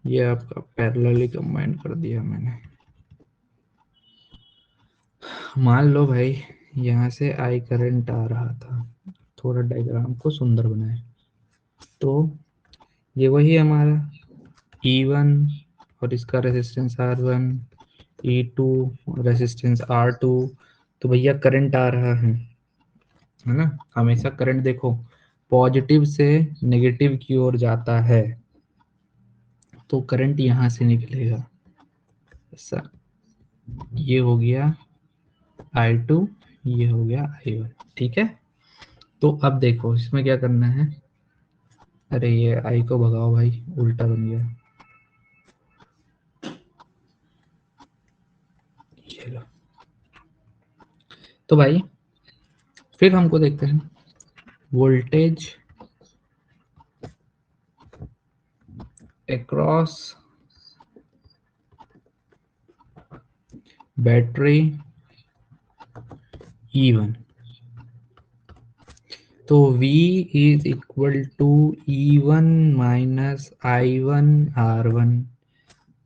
ये आपका पैरेलली कंबाइन कर दिया मैंने। मान लो भाई यहाँ से आई करंट आ रहा था, थोड़ा डायग्राम को सुंदर बनाए, तो ये वही हमारा E1 और इसका resistance R1, E2 resistance R2, तो भैया करंट आ रहा है ना। हमेशा करंट देखो पॉजिटिव से नेगेटिव की ओर जाता है, तो करंट यहाँ से निकलेगा, ऐसा। ये हो गया I2, ये हो गया I1, ठीक है। तो अब देखो इसमें क्या करना है, अरे ये आई को भगाओ भाई, उल्टा बन गया, चलो। तो भाई फिर हमको देखते हैं वोल्टेज अक्रॉस बैटरी E1, तो V is equal to E1 minus I1 R1,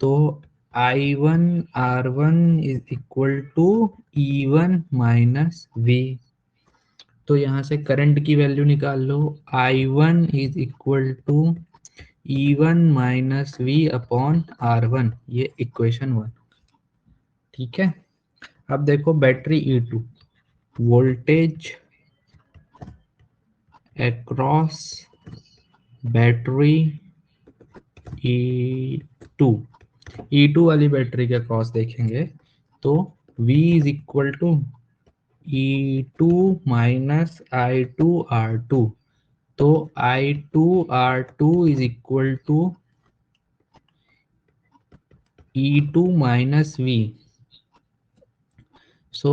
तो I1 R1 is equal to E1 minus V। तो यहाँ से करंट की वैल्यू निकाल लो, I1 is equal to E1 minus V upon R1, ये इक्वेशन 1, ठीक है। अब देखो battery E2, voltage across battery E2, E2 वाली बैटरी के अक्रॉस देखेंगे तो V is equal to E2 minus I2 R2, तो I2 R2 is equal to E2 minus V, so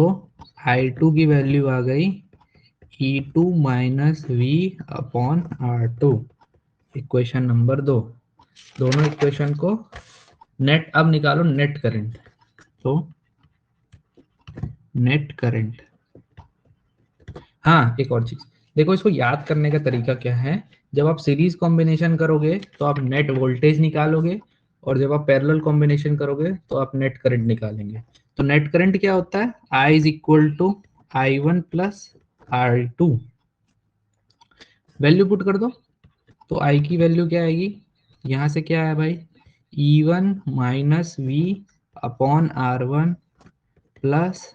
I2 की वैल्यू आ गई E2 minus V upon R2, equation number 2। दोनों इक्वेशन को नेट, अब निकालो नेट करंट, तो नेट करंट, हाँ एक और चीज देखो, इसको याद करने का तरीका क्या है, जब आप सीरीज कॉम्बिनेशन करोगे तो आप नेट वोल्टेज निकालोगे, और जब आप पैरेलल कॉम्बिनेशन करोगे तो आप नेट करंट निकालेंगे। तो नेट करंट क्या होता है, I is equal to I1 plus R2, value put कर दो, तो I की वैल्यू क्या आएगी, यहाँ से क्या है भाई, E1 minus V upon R1 plus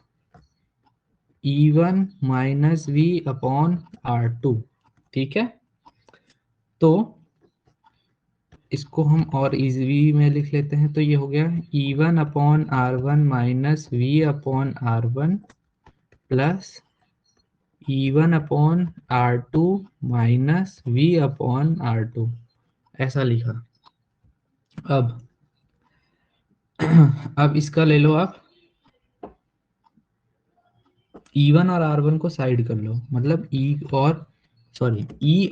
E1 minus V upon R2, ठीक है। तो इसको हम और इजी में लिख लेते हैं, तो ये हो गया E1 upon R1 minus V upon R1 plus E1 upon R2 minus V upon R2, ऐसा लिखा। अब अब इसका ले लो आप, E1 और R1 को साइड कर लो, मतलब E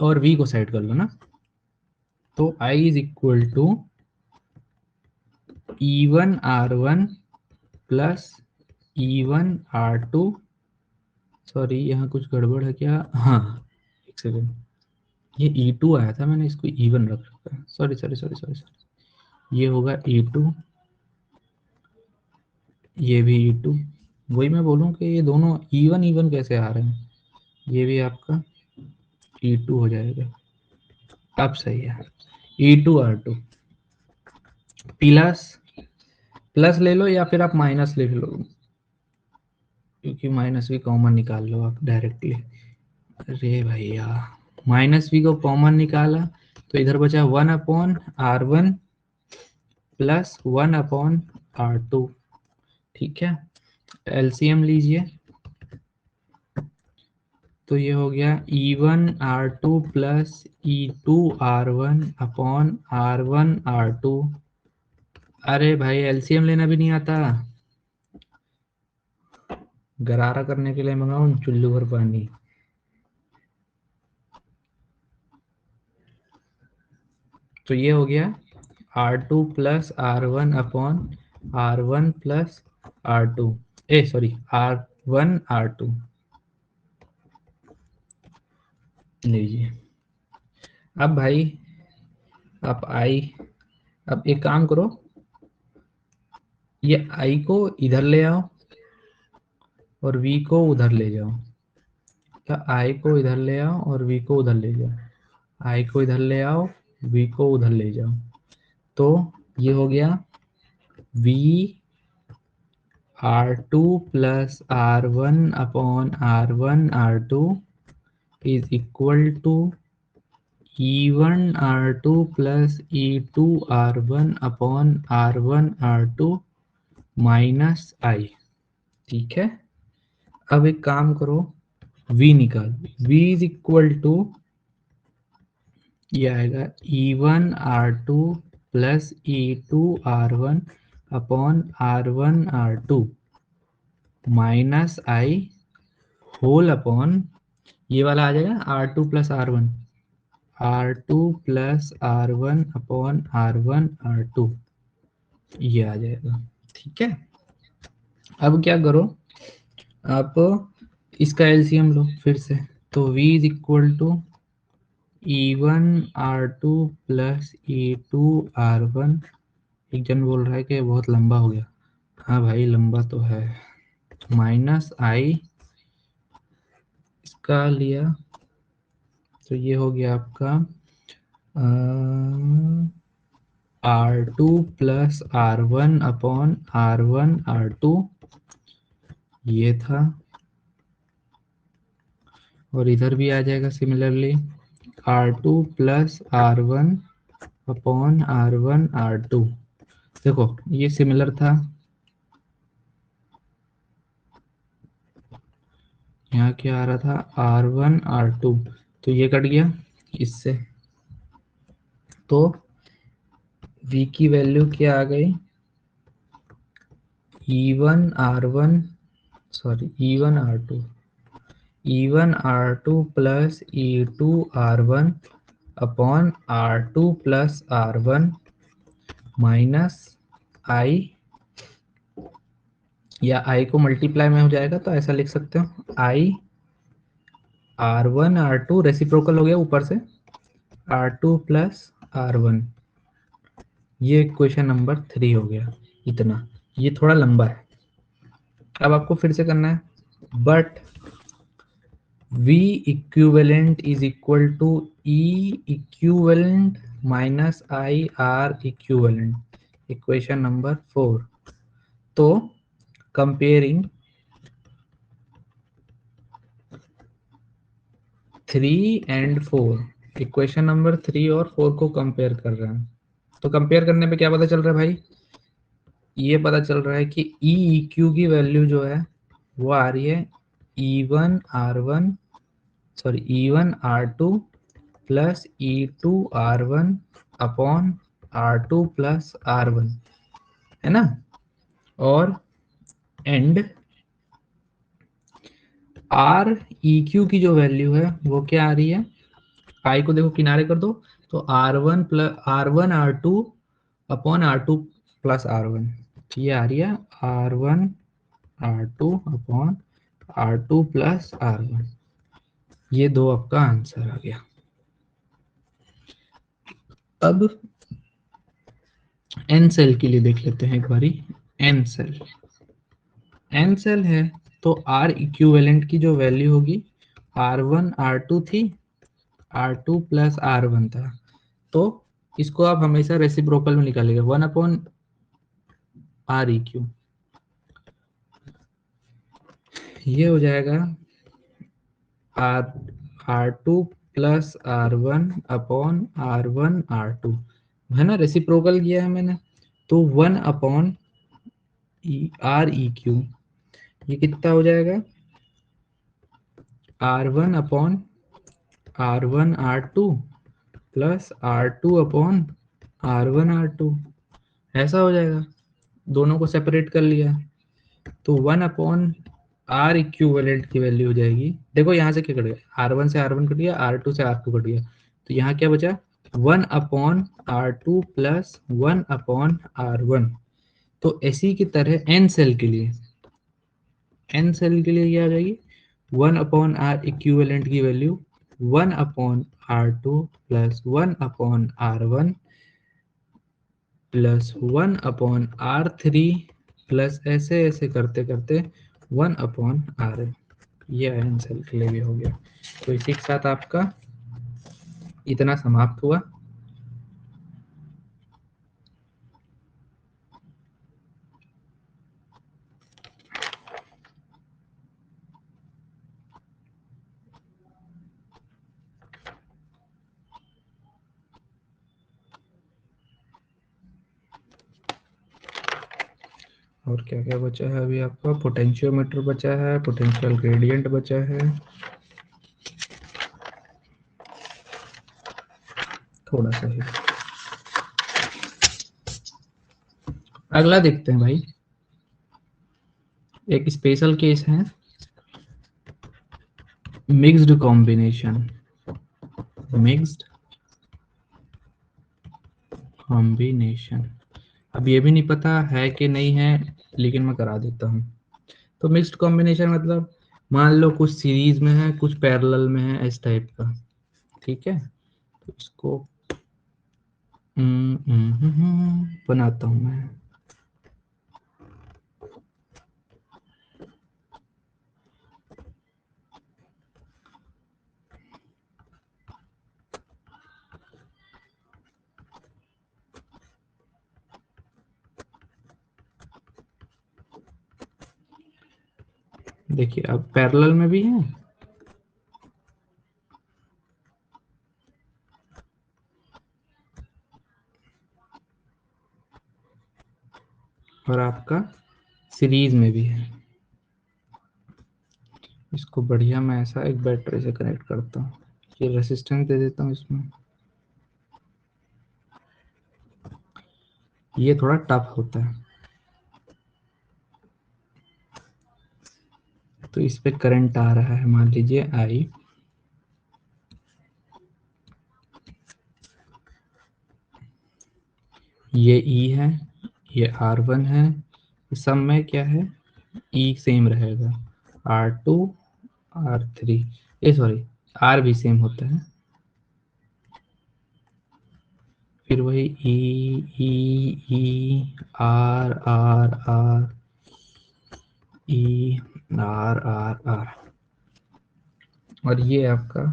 और V को साइड कर लो ना, तो I is equal to E1 R1 plus E1 R2, sorry यहाँ कुछ गड़बड़ है क्या, हाँ एक सेकेंड, ये E2 आया था, मैंने इसको E1 रख रखा है, sorry sorry sorry sorry sorry, ये होगा E2, ये भी E2, वही मैं बोलूँ कि ये दोनों E1 E1 कैसे आ रहे हैं, ये भी आपका E2 हो जाएगा। अब सही है, E2 R2 प्लस, प्लस ले लो या फिर आप माइनस लिख लो, क्योंकि माइनस भी कॉमन निकाल लो आप डायरेक्टली। अरे भैया, माइनस भी को कॉमन निकाला तो इधर बचा 1/R1 प्लस 1/R2, ठीक है, एलसीएम लीजिए, तो ये हो गया E1 R2 plus E2 R1 upon R1 R2। अरे भाई एलसीएम लेना भी नहीं आता, गरारा करने के लिए मंगाओ चुल्लू भर पानी। तो ये हो गया R2 plus R1 upon R1 plus R2, sorry R1 R2 लीजिए। अब भाई आप अब एक काम करो, ये I को इधर ले आओ और V को उधर ले जाओ, तो I को इधर ले आओ और V को उधर ले जाओ, I को इधर ले आओ, V को उधर ले जाओ, तो ये हो गया V R2 plus R1 upon R1 R2 is equal to E1 R2 plus E2 R1 upon R1 R2 minus I, ठीक है। अब एक काम करो, V निकाल, V इज इक्वल टू, ये आएगा E1 R2 plus E2 R1 upon R1 R2 minus I whole upon, ये वाला आ जाएगा R2 plus R1, R2 plus R1 upon R1 R2, ये आ जाएगा, ठीक है। अब क्या करो, आप इसका एलसीएम लो फिर से, तो V is equal to E1 R2 plus E2 R1, एक जन बोल रहा है कि बहुत लंबा हो गया, हाँ भाई लंबा तो है, माइनस I इसका लिया, तो ये हो गया आपका R2 plus R1 upon R1 R2, ये था, और इधर भी आ जाएगा similarly R2 plus R1 upon R1 R2, देखो ये सिमिलर था, यहाँ क्या आ रहा था R1 R2, तो ये कट गया इससे, तो V की वैल्यू क्या आ गई, E1 R1 sorry E1 R2, E1 R2 plus E2 R1 upon R2 plus R1 minus I, या I को मल्टीप्लाई में हो जाएगा तो ऐसा लिख सकते हो I R1 R2 रेसिप्रोकल हो गया ऊपर से R2 प्लस R1, ये क्वेश्चन नंबर 3 हो गया, इतना, ये थोड़ा लंबा है, अब आपको फिर से करना है, but V equivalent is equal to E equivalent minus I R equivalent, equation number 4, तो कंपेयरिंग 3 and 4, इक्वेशन नंबर 3 और 4 को कंपेयर कर रहे हैं, तो कंपेयर करने पे क्या पता चल रहा है भाई, ये पता चल रहा है कि EEQ की वैल्यू जो है वो आ रही है E1 R1 sorry E1 R2 plus E2 R1 upon R2 plus R1 है ना, और एंड आर ई क्यू की जो वैल्यू है वो क्या आ रही है, आई को देखो किनारे कर दो, तो R1 R2 upon R2 plus R1, ये आ रही है R1 R2 upon R2 plus R1। ये दो आपका आंसर आ गया। अब एन सेल के लिए देख लेते हैं एक बारी। एन सेल, एन सेल है तो आर इक्विवेलेंट की जो वैल्यू होगी R1 R2 थी, R2 प्लस R1 था, तो इसको आप हमेशा रेसिप्रोकल में निकालेंगे, 1 अपॉन आर ई क्यू, ये हो जाएगा R2 plus R1 upon R1 R2, है ना, रेसिप्रोकल किया है मैंने, तो 1 अपॉन आर ई क्यू, ये कितना हो जाएगा R1 upon R1 R2 plus R2 upon R1 R2, ऐसा हो जाएगा। दोनों को सेपरेट कर लिया तो 1 अपॉन आर इक्विवेलेंट की वैल्यू हो जाएगी, देखो यहाँ से क्या कट गया, R1 से R1 कट गया, R2 से R2 कट गया, तो यहाँ क्या बचा 1 upon R2 plus 1 upon R1। तो इसी की तरह एन सेल के लिए, एन सेल के लिए क्या आ जाएगी, 1 अपॉन आर इक्विवेलेंट की value 1 upon R2 plus 1 upon R1 plus 1 upon R3 plus ऐसे ऐसे करते करते 1 अपॉन RN। ये आयन सेल के लिए भी हो गया। तो इसी के साथ आपका इतना समाप्त हुआ। और क्या क्या बचा है अभी आपका, पोटेंशियोमीटर बचा है, पोटेंशियल ग्रेडियंट बचा है, थोड़ा सा ही। अगला देखते हैं भाई, एक स्पेशल केस है, मिक्स्ड कॉम्बिनेशन, मिक्स्ड कॉम्बिनेशन। अब ये भी नहीं पता है कि नहीं है, लेकिन मैं करा देता हूँ। तो मिक्स्ड कॉम्बिनेशन मतलब मान लो कुछ सीरीज में है, कुछ पैरेलल में है, इस टाइप का, ठीक है। तो इसको बनाता हूँ मैं। देखिए अब पैरेलल में भी है, और आपका सीरीज में भी है। इसको बढ़िया मैं ऐसा एक बैटरी से कनेक्ट करता हूँ, ये रेसिस्टेंस दे देता हूँ इसमें। ये थोड़ा टफ होता है, तो इस पे करंट आ रहा है, मान लीजिए आई, ये ई है, ये R1 है, इस सब में क्या है, ई सेम रहेगा, R2 R3, ये सॉरी आर भी सेम होता है, फिर वही E E E R R R E R R R, और ये आपका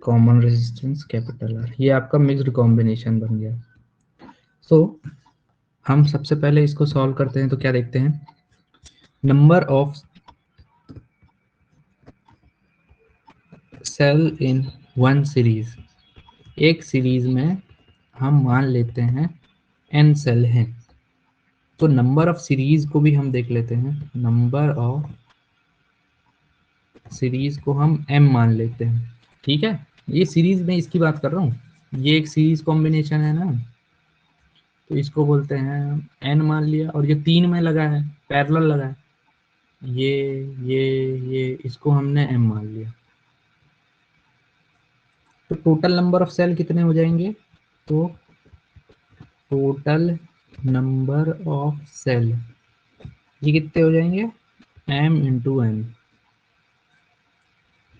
कॉमन रेजिस्टेंस कैपिटल आर, ये आपका मिक्स्ड कॉम्बिनेशन बन गया। सो हम सबसे पहले इसको सॉल्व करते हैं, तो क्या देखते हैं, number of cell in one series, एक सीरीज में हम मान लेते हैं n सेल हैं, तो नंबर ऑफ सीरीज को भी हम देख लेते हैं, नंबर ऑफ सीरीज को हम m मान लेते हैं, ठीक है। ये सीरीज में इसकी बात कर रहा हूँ, ये एक सीरीज कॉम्बिनेशन है ना, तो इसको बोलते हैं n मान लिया, और ये 3 में लगा है, पैरेलल लगा है, ये इसको हमने m मान लिया। तो टोटल नंबर ऑफ सेल कितने हो जाएंगे? तो टोटल नंबर ऑफ सेल ये कितने हो जाएंगे? m into n।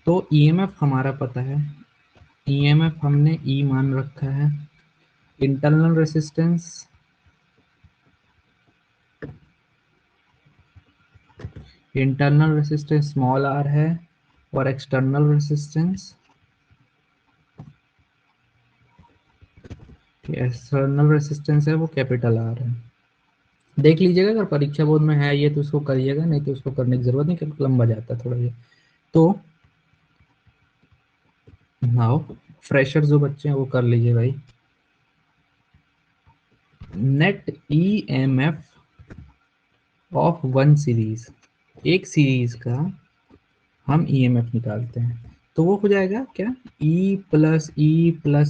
तो ईएमएफ हमारा पता है, ईएमएफ हमने ई मान रखा है, इंटरनल रेसिस्टेंस स्मॉल आर है, और एक्सटर्नल रेसिस्टेंस है वो कैपिटल आर है। देख लीजिएगा, अगर परीक्षा बोर्ड में है ये तो उसको करिएगा, नहीं तो उसको करने की जरूरत नहीं क्योंकि लंबा जाता है थोड़ा ये। तो नाउ फ्रेशर जो बच्चे हैं वो कर लीजिए भाई। Net EMF of one series, एक सीरीज का हम ईएमएफ निकालते हैं, तो वो हो जाएगा क्या? ई प्लस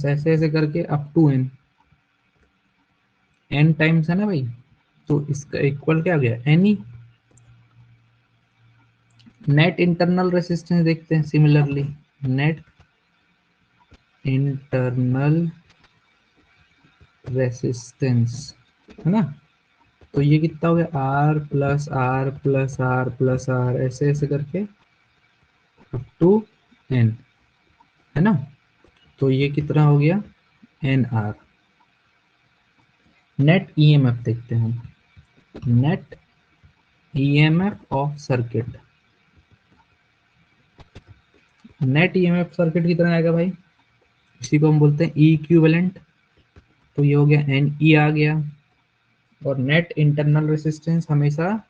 ऐसे ऐसे करके अप टू एन टाइम्स है ना भाई। तो इसका इक्वल क्या आ गया? N E. Net internal resistance देखते हैं सिमिलरली, नेट इंटरनल रेसिस्टेंस है ना। तो ये कितना हो गया? R plus R plus R plus R ऐसे ऐसे करके अप टू एन, है ना। तो ये कितना हो गया? N R. नेट ईएमएफ देखते हैं हम, net EMF of circuit. Net EMF circuit कितना आएगा भाई? इसी को हम बोलते हैं ई इक्विवेलेंट। तो ये हो गया एन ई आ गया, और नेट इंटरनल रेसिस्टेंस हमेशा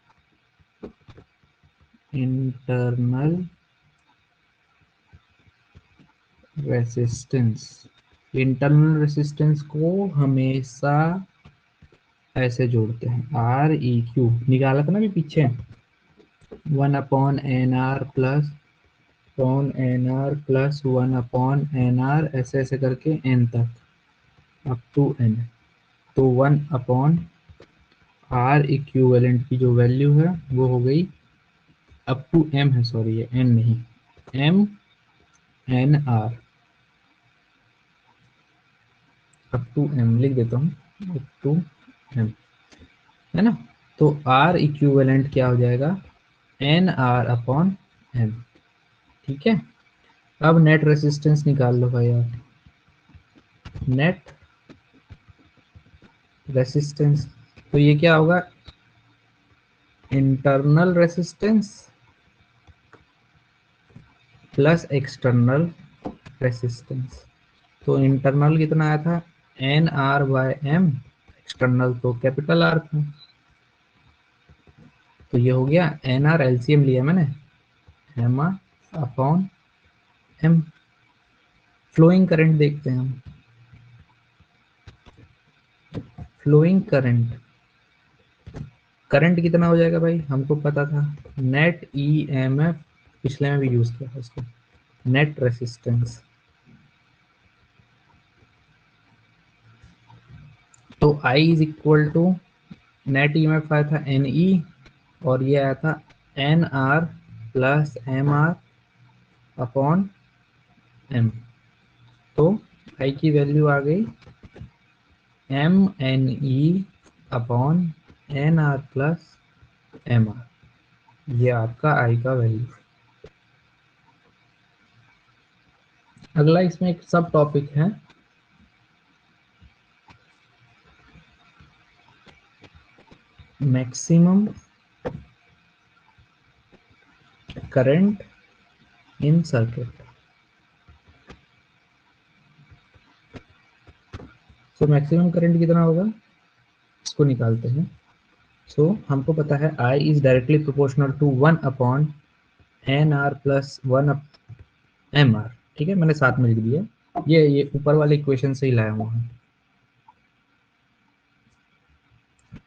इंटरनल रेसिस्टेंस को हमेशा ऐसे जोड़ते हैं, आर ई क्यू निकाला था ना भी पीछे, 1/n r+1/n r+1/n r ऐसे ऐसे करके n तक अप टू n। तो 1/r इक्विवेलेंट की जो वैल्यू है वो हो गई अप टू m है, सॉरी ये n नहीं, m n r up to m लिख देता हूँ, अप टू m, है ना। तो r इक्विवेलेंट क्या हो जाएगा? n r upon m। ठीक है, अब नेट रेसिस्टेंस निकाल लो भाई आप। नेट रेसिस्टेंस, तो ये क्या होगा? Internal resistance plus external resistance. तो इंटरनल कितना आया था? N R by M, external तो कैपिटल आर था। तो ये हो गया एन आर, एलसीएम लिया मैंने, M R upon M. Flowing current देखते हैं हम, फ्लोइंग करंट, करंट कितना हो जाएगा भाई? हमको पता था, नेट ई एम एफ, पिछले में भी यूज किया था उसको, नेट रेसिस्टेंस। तो I is equal to, net E M F आया था एन ई, और ये आया था N R plus M R upon M. तो I की वैल्यू आ गई M N E upon N R plus M R. ये आपका I का वैल्यू। अगला इसमें एक सब टॉपिक है, maximum current in circuit. So maximum current कितना होगा इसको निकालते हैं। सो हमको पता है I is directly proportional to 1 upon N R plus 1 M R. ठीक है, मैंने साथ में लिख दिया, ये ऊपर वाले इक्वेशन से ही लाया हुआ है।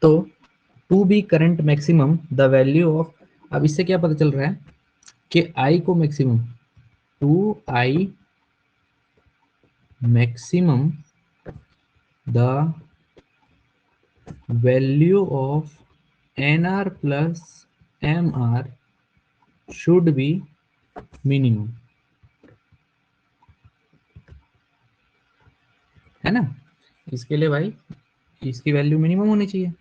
तो to be current maximum the value of, अब इससे क्या पता चल रहा है कि I को maximum, to I maximum the value of NR plus MR should be minimum, है ना। इसके लिए भाई इसकी वैल्यू मिनिमम होनी चाहिए।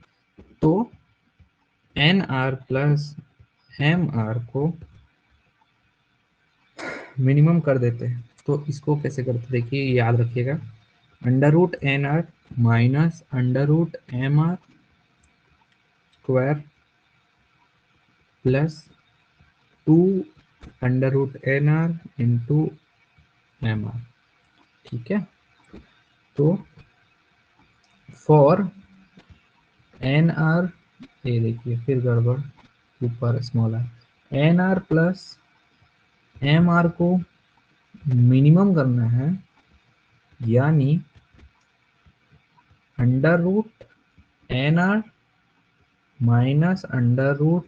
तो NR प्लस MR को मिनिमम कर देते हैं। तो इसको कैसे करते, देखिए याद रखिएगा, under root NR minus under root MR square plus 2 under root NR into MR, ठीक है। तो फॉर NR, ये देखिए फिर गड़बड़, ऊपर स्मॉल है, NR प्लस MR को मिनिमम करना है, यानी under root NR minus under root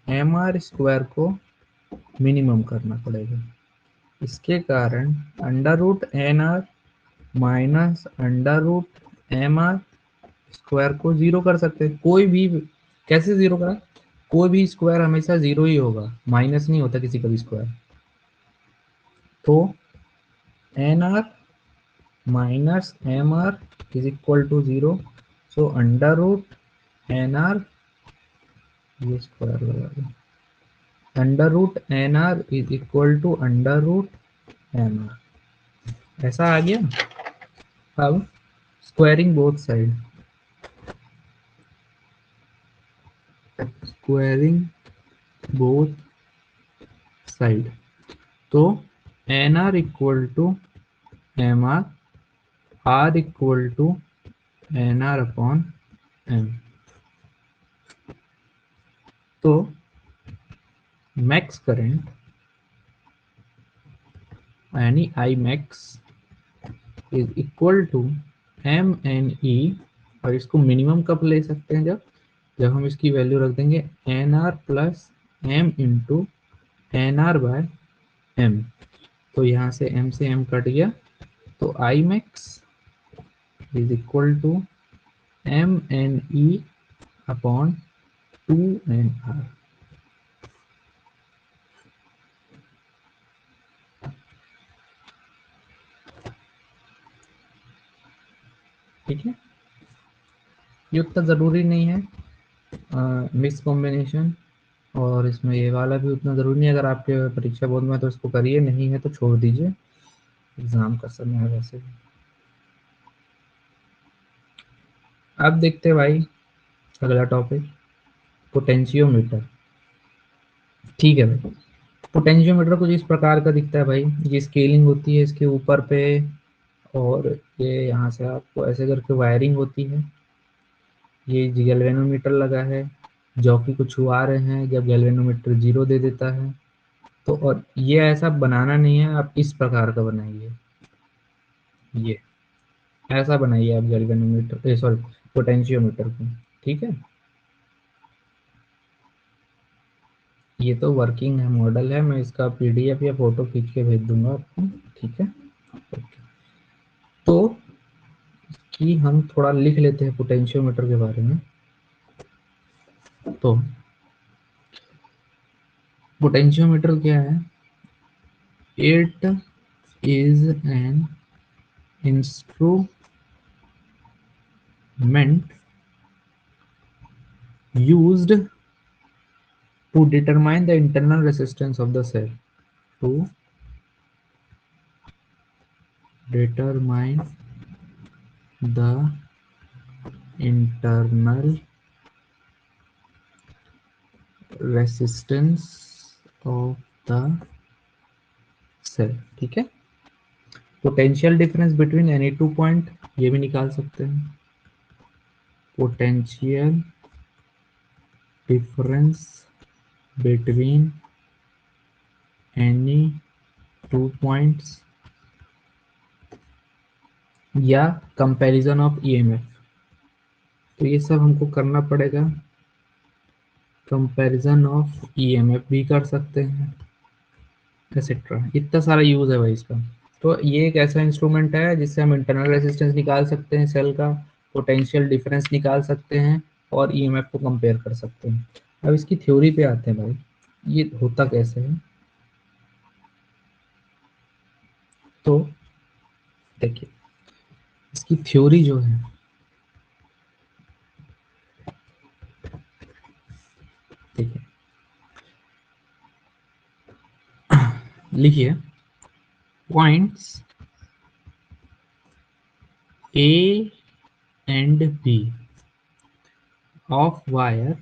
MR square को मिनिमम करना पड़ेगा। इसके कारण under root NR minus under root MR square को जीरो कर सकते हैं। कोई भी, कैसे जीरो करा, कोई भी स्क्वायर हमेशा जीरो ही होगा, माइनस नहीं होता किसी का भी स्क्वायर। तो NR minus MR is equal to zero, so under root NR, ये स्क्वायर लगा दो, under root NR is equal to under root MR, ऐसा आ गया। अब squaring both side, squaring both side, तो NR equal to MR, R equal to NR upon M। तो मैक्स करंट यानी I max is equal to MNE, और इसको मिनिमम कब ले सकते हैं, जब जब हम इसकी वैल्यू रख देंगे NR plus M into NR by M। तो यहाँ से M से M कट गया, तो I max is equal to MNE upon 2NR। ठीक है, ये उतना ज़रूरी नहीं है मिक्स कॉम्बिनेशन, और इसमें ये वाला भी उतना ज़रूरी नहीं है। अगर आपके परीक्षा बोर्ड में तो इसको करिए, नहीं है तो छोड़ दीजिए, एग्जाम का समय है वैसे भी। अब देखते हैं भाई अगला टॉपिक, पोटेंशियोमीटर। ठीक है भाई, पोटेंशियोमीटर कुछ इस प्रकार का दिखता है भाई, ये स्केलिंग होती है इसके ऊपर पे, और ये यहाँ से आपको ऐसे करके वायरिंग होती है। ये गैल्वेनोमीटर लगा है, जॉकी को छुआ रहे हैं, जब गैल्वेनोमीटर जीरो दे देता है। तो और ये ऐसा बनाना नहीं है, आप इस प्रकार का बनाइए, ये ऐसा बनाइए आप गैल्वेनोमीटर, सॉरी, पोटेंशियोमीटर को। ठीक है, ये तो वर्किंग है, मॉडल है, मैं इसका PDF या फोटो खींच के भेज दूंगा आपको। ठीक है, तो कि हम थोड़ा लिख लेते हैं पोटेंशियोमीटर के बारे में। तो पोटेंशियोमीटर क्या है, it is an instrument used to determine the internal resistance of the cell, to determine the internal resistance of the cell। ठीक है, potential difference between any two point, ये भी निकाल सकते हैं, potential difference between any two points, या कंपैरिजन ऑफ EMF। तो ये सब हमको करना पड़ेगा, कंपैरिजन ऑफ EMF भी कर सकते हैं, एक्सेट्रा। इतना सारा यूज है भाई इसका। तो ये एक ऐसा इंस्ट्रूमेंट है जिससे हम इंटरनल रेजिस्टेंस निकाल सकते हैं सेल का, पोटेंशियल डिफरेंस निकाल सकते हैं और ईएमएफ को कंपेयर कर सकते हैं। अब इसकी थ्योरी पे आते हैं भाई, ये होता कैसे है। तो देखिए इसकी थ्योरी जो है, देखिए लिखिए, points A and B of wire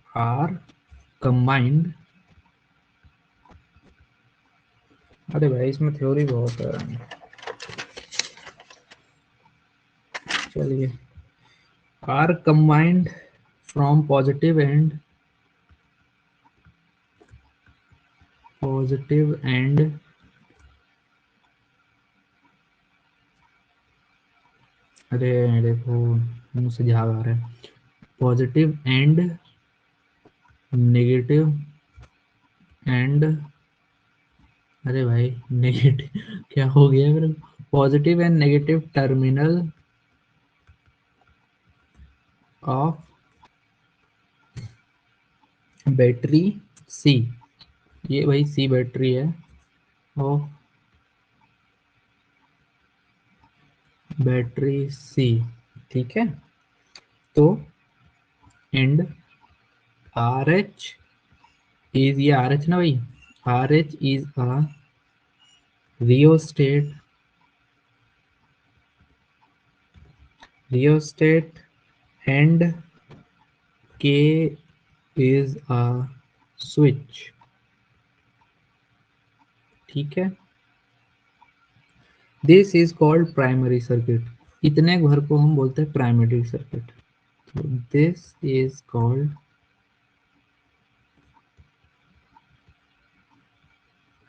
are combined. अरे भाई इसमें थ्योरी बहुत है, चलिए। Are combined from positive and अरे देखो मुंह से झाग आ रहा है, पॉजिटिव एंड नेगेटिव एंड, अरे भाई नेगेटिव क्या हो गया मेरे, positive and negative terminal of battery C. ये भाई सी बैटरी है, ऑफ बैटरी सी, ठीक है। तो एंड आर एच इज, ये आर एच ना भाई, R H is a rheostat, rheostat and K is a switch, ठीक है। This is called primary circuit, इतने घर को हम बोलते हैं प्राइमरी सर्किट। तो this is called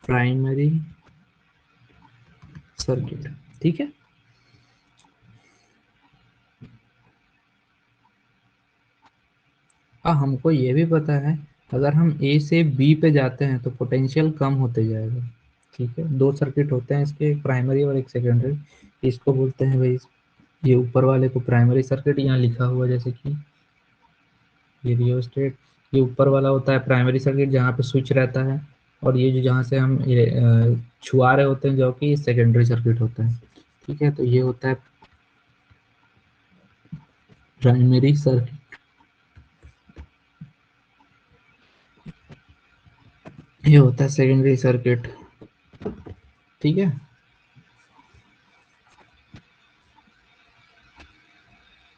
primary circuit, ठीक है। हमको ये भी पता है, अगर हम ए से बी पे जाते हैं तो पोटेंशियल कम होते जाएगा, ठीक है। दो सर्किट होते हैं इसके, एक प्राइमरी और एक सेकेंडरी। इसको बोलते हैं भाई, ये ऊपर वाले को प्राइमरी सर्किट, यहाँ लिखा हुआ जैसे कि ये रियोस्टेट, ये ऊपर वाला होता है प्राइमरी सर्किट जहाँ पे स्विच रहता है, और ये जो जहाँ से हम छुआ रहे होते हैं जो कि सेकेंडरी सर्किट होता है, ठीक है। तो ये होता है प्राइमरी सर्किट, ये होता है सेकेंडरी सर्किट, ठीक है।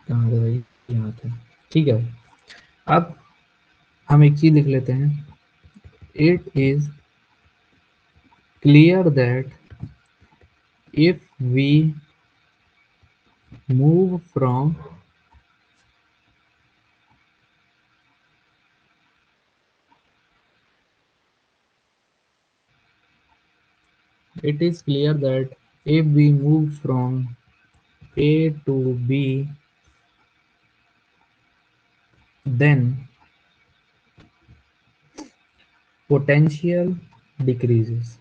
कहाँ गए भाई, यहाँ था, ठीक है। अब हम एक चीज लिख लेते हैं, it is clear that if we move from, it is clear that if we move from A to B, then potential decreases,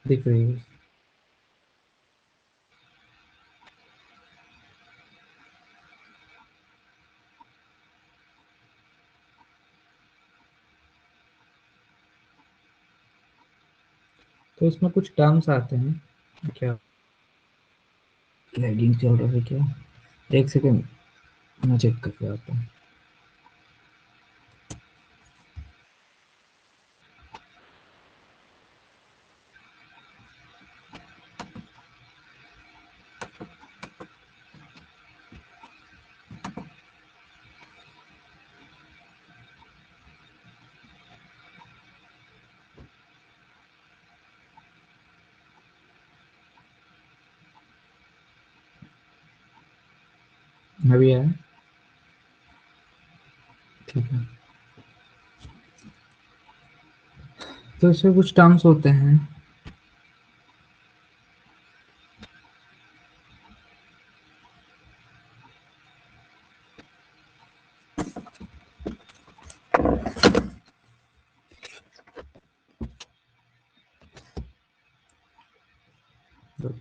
decreases। तो इसमें कुछ टर्म्स आते हैं, क्या लैगिंग चल रहा है क्या, एक सेकेंड मैं चेक करके आता हूँ। अभी आया, ठीक है। तो इसमें कुछ टर्म्स होते हैं,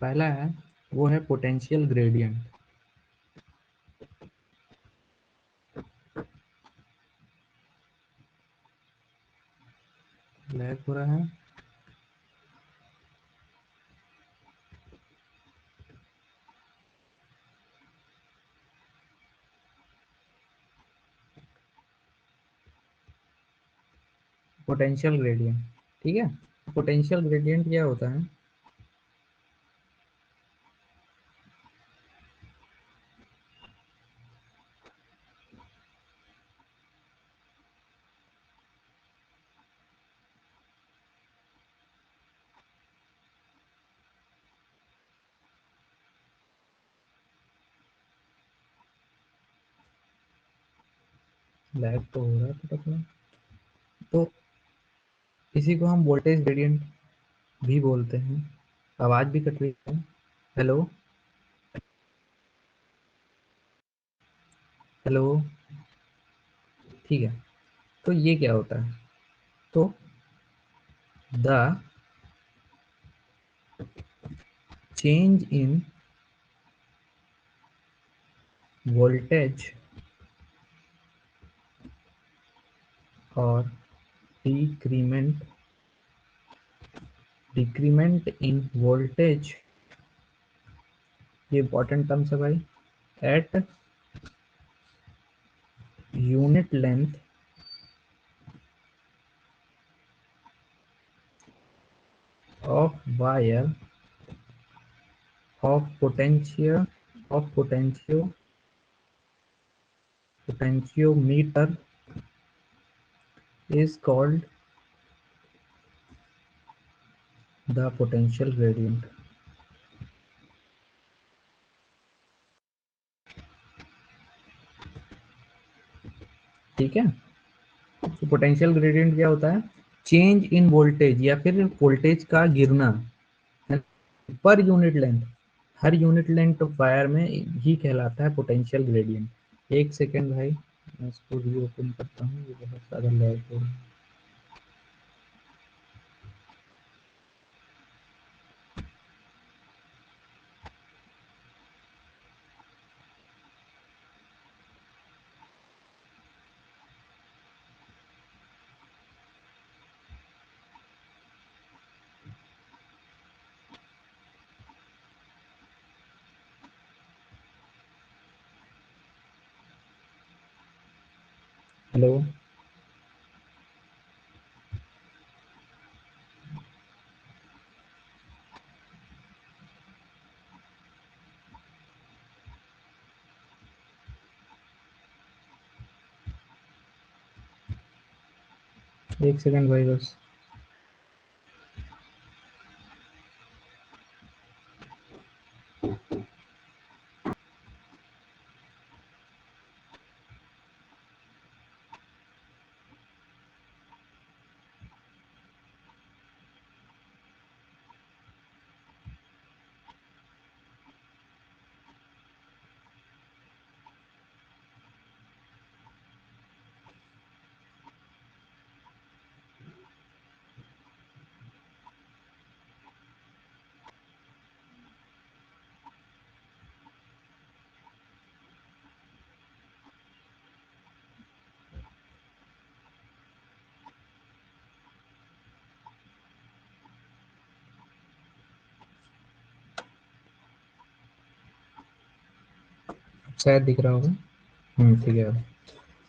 पहला है वो है पोटेंशियल ग्रेडियंट। लैग हो रहा है। पोटेंशियल ग्रेडियंट, ठीक है। पोटेंशियल ग्रेडियंट क्या होता है? लैग तो हो रहा है पटक में। तो इसी को हम वोल्टेज ग्रेडियंट भी बोलते हैं। आवाज भी कट रही है। Hello, hello. ठीक है, तो ये क्या होता है? तो द चेंज इन वोल्टेज और डिक्रीमेंट डिक्रीमेंट इन वोल्टेज, ये इंपॉर्टेंट टर्म्स है भाई, at unit length of wire of potential of potentiometer is called the potential gradient। ठीक है, तो पोटेंशियल ग्रेडियंट क्या होता है? चेंज इन वोल्टेज या फिर वोल्टेज का गिरना per unit length, her unit length of wire में ही कहलाता है पोटेंशियल ग्रेडियंट। एक सेकेंड भाई, मैं इसको रीओपन करता हूँ, ये बहुत सारा लैग हो रहा है। हेलो, एक सेकेंड भाई बस। शायद दिख रहा होगा। ठीक है।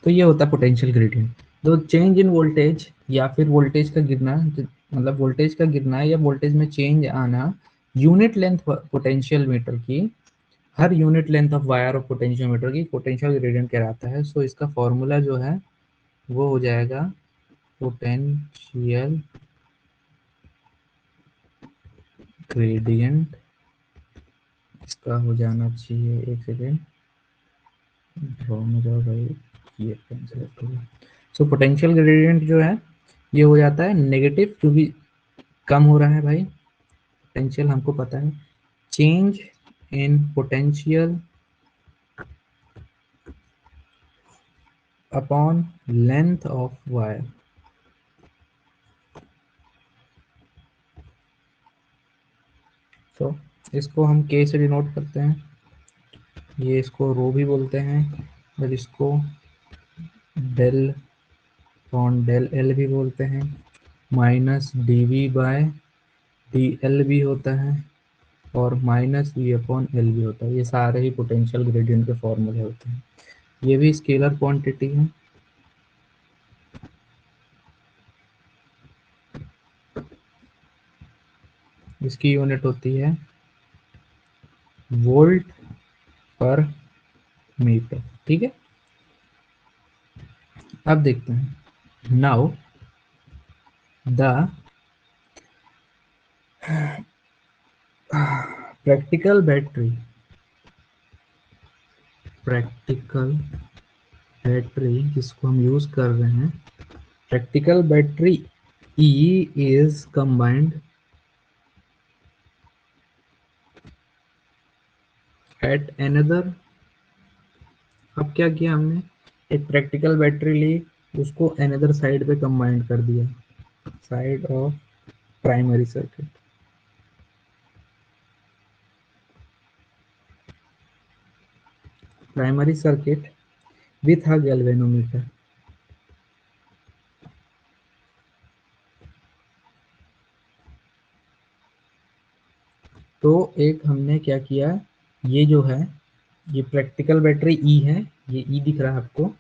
तो ये होता है पोटेंशियल ग्रेडियंट। तो चेंज इन वोल्टेज या फिर वोल्टेज का गिरना, मतलब वोल्टेज का गिरना या वोल्टेज में चेंज आना यूनिट लेंथ पोटेंशियल मीटर की, हर unit length of wire of potential meter की पोटेंशियल ग्रेडियंट कहलाता है। सो इसका फॉर्मूला जो है वो हो जाएगा पोटेंशियल ग्रेडियंट। इसका हो जाना चाहिए, एक सेकेंड ड्रॉ में जाओ भाई, ये पेन सेलेक्ट हो गया। सो पोटेंशियल ग्रेडियंट जो है ये हो जाता है नेगेटिव, क्योंकि कम हो रहा है भाई पोटेंशियल, हमको पता है। Change in potential upon length of wire. So इसको हम के से डिनोट करते हैं, ये इसको रो भी बोलते हैं, और इसको डेल अपॉन डेल एल भी बोलते हैं, minus D V by D L भी होता है, और माइनस वी अपॉन एल भी होता है। ये सारे ही पोटेंशियल ग्रेडियंट के फॉर्मूले होते हैं। ये भी स्केलर क्वांटिटी है। इसकी यूनिट होती है वोल्ट पर मीटर। ठीक है, अब देखते हैं। Now the practical battery, practical battery जिसको हम यूज कर रहे हैं, practical battery E is combined at another। अब क्या किया हमने, एक प्रैक्टिकल बैटरी ली, उसको अनदर साइड पे कंबाइंड कर दिया, side of primary circuit. Primary circuit with a galvanometer. तो एक हमने क्या किया, ये जो है ये प्रैक्टिकल बैटरी ई है, ये ई दिख रहा है आपको,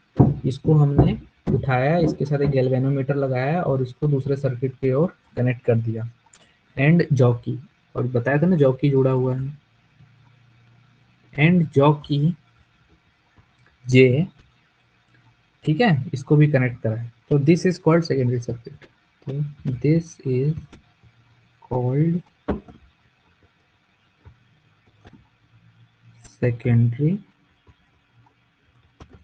इसको हमने उठाया, इसके साथ एक गैल्वेनोमीटर लगाया और इसको दूसरे सर्किट की ओर कनेक्ट कर दिया, एंड जॉकी, और बताया था ना जॉकी जुड़ा हुआ है, एंड जॉकी जे, ठीक है, इसको भी कनेक्ट करा है। तो this is called secondary circuit. तो this is called secondary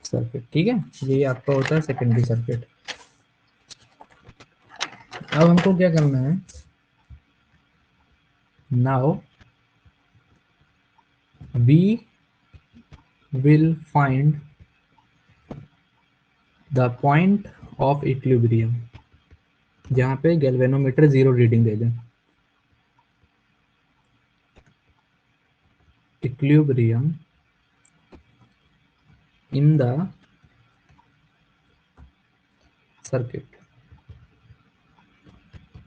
circuit. ठीक है, ये आपका होता है सेकेंडरी सर्किट। अब हमको क्या करना है, now we will find the point of equilibrium, जहां पे गैल्वेनोमीटर जीरो रीडिंग दे दें। Equilibrium in the circuit.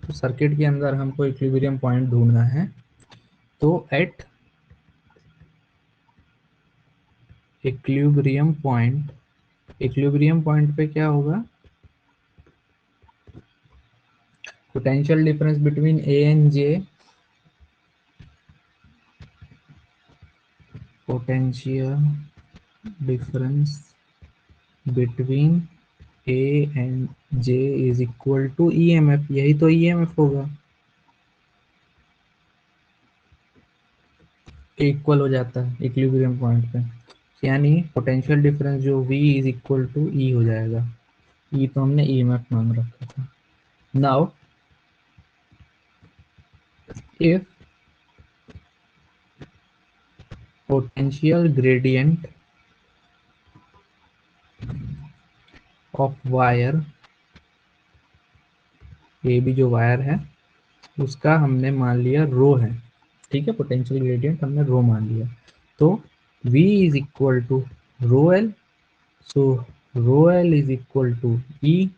तो सर्किट के अंदर हमको इक्विलिब्रियम पॉइंट ढूंढना है। तो at equilibrium point, equilibrium point पे क्या होगा, potential difference between A and J, potential difference between A and J is equal to EMF. यही तो ईएमएफ होगा, इक्वल हो जाता है इक्विलिब्रियम पॉइंट पे, यानी पोटेंशियल डिफरेंस जो V इज इक्वल टू ई हो जाएगा। ई तो हमने ईएमएफ मान रखा था। Now if potential gradient of wire, ये भी जो वायर है उसका हमने मान लिया रो है, ठीक है, पोटेंशियल ग्रेडियंट हमने रो मान लिया। तो V is equal to rho L, so rho L is equal to E,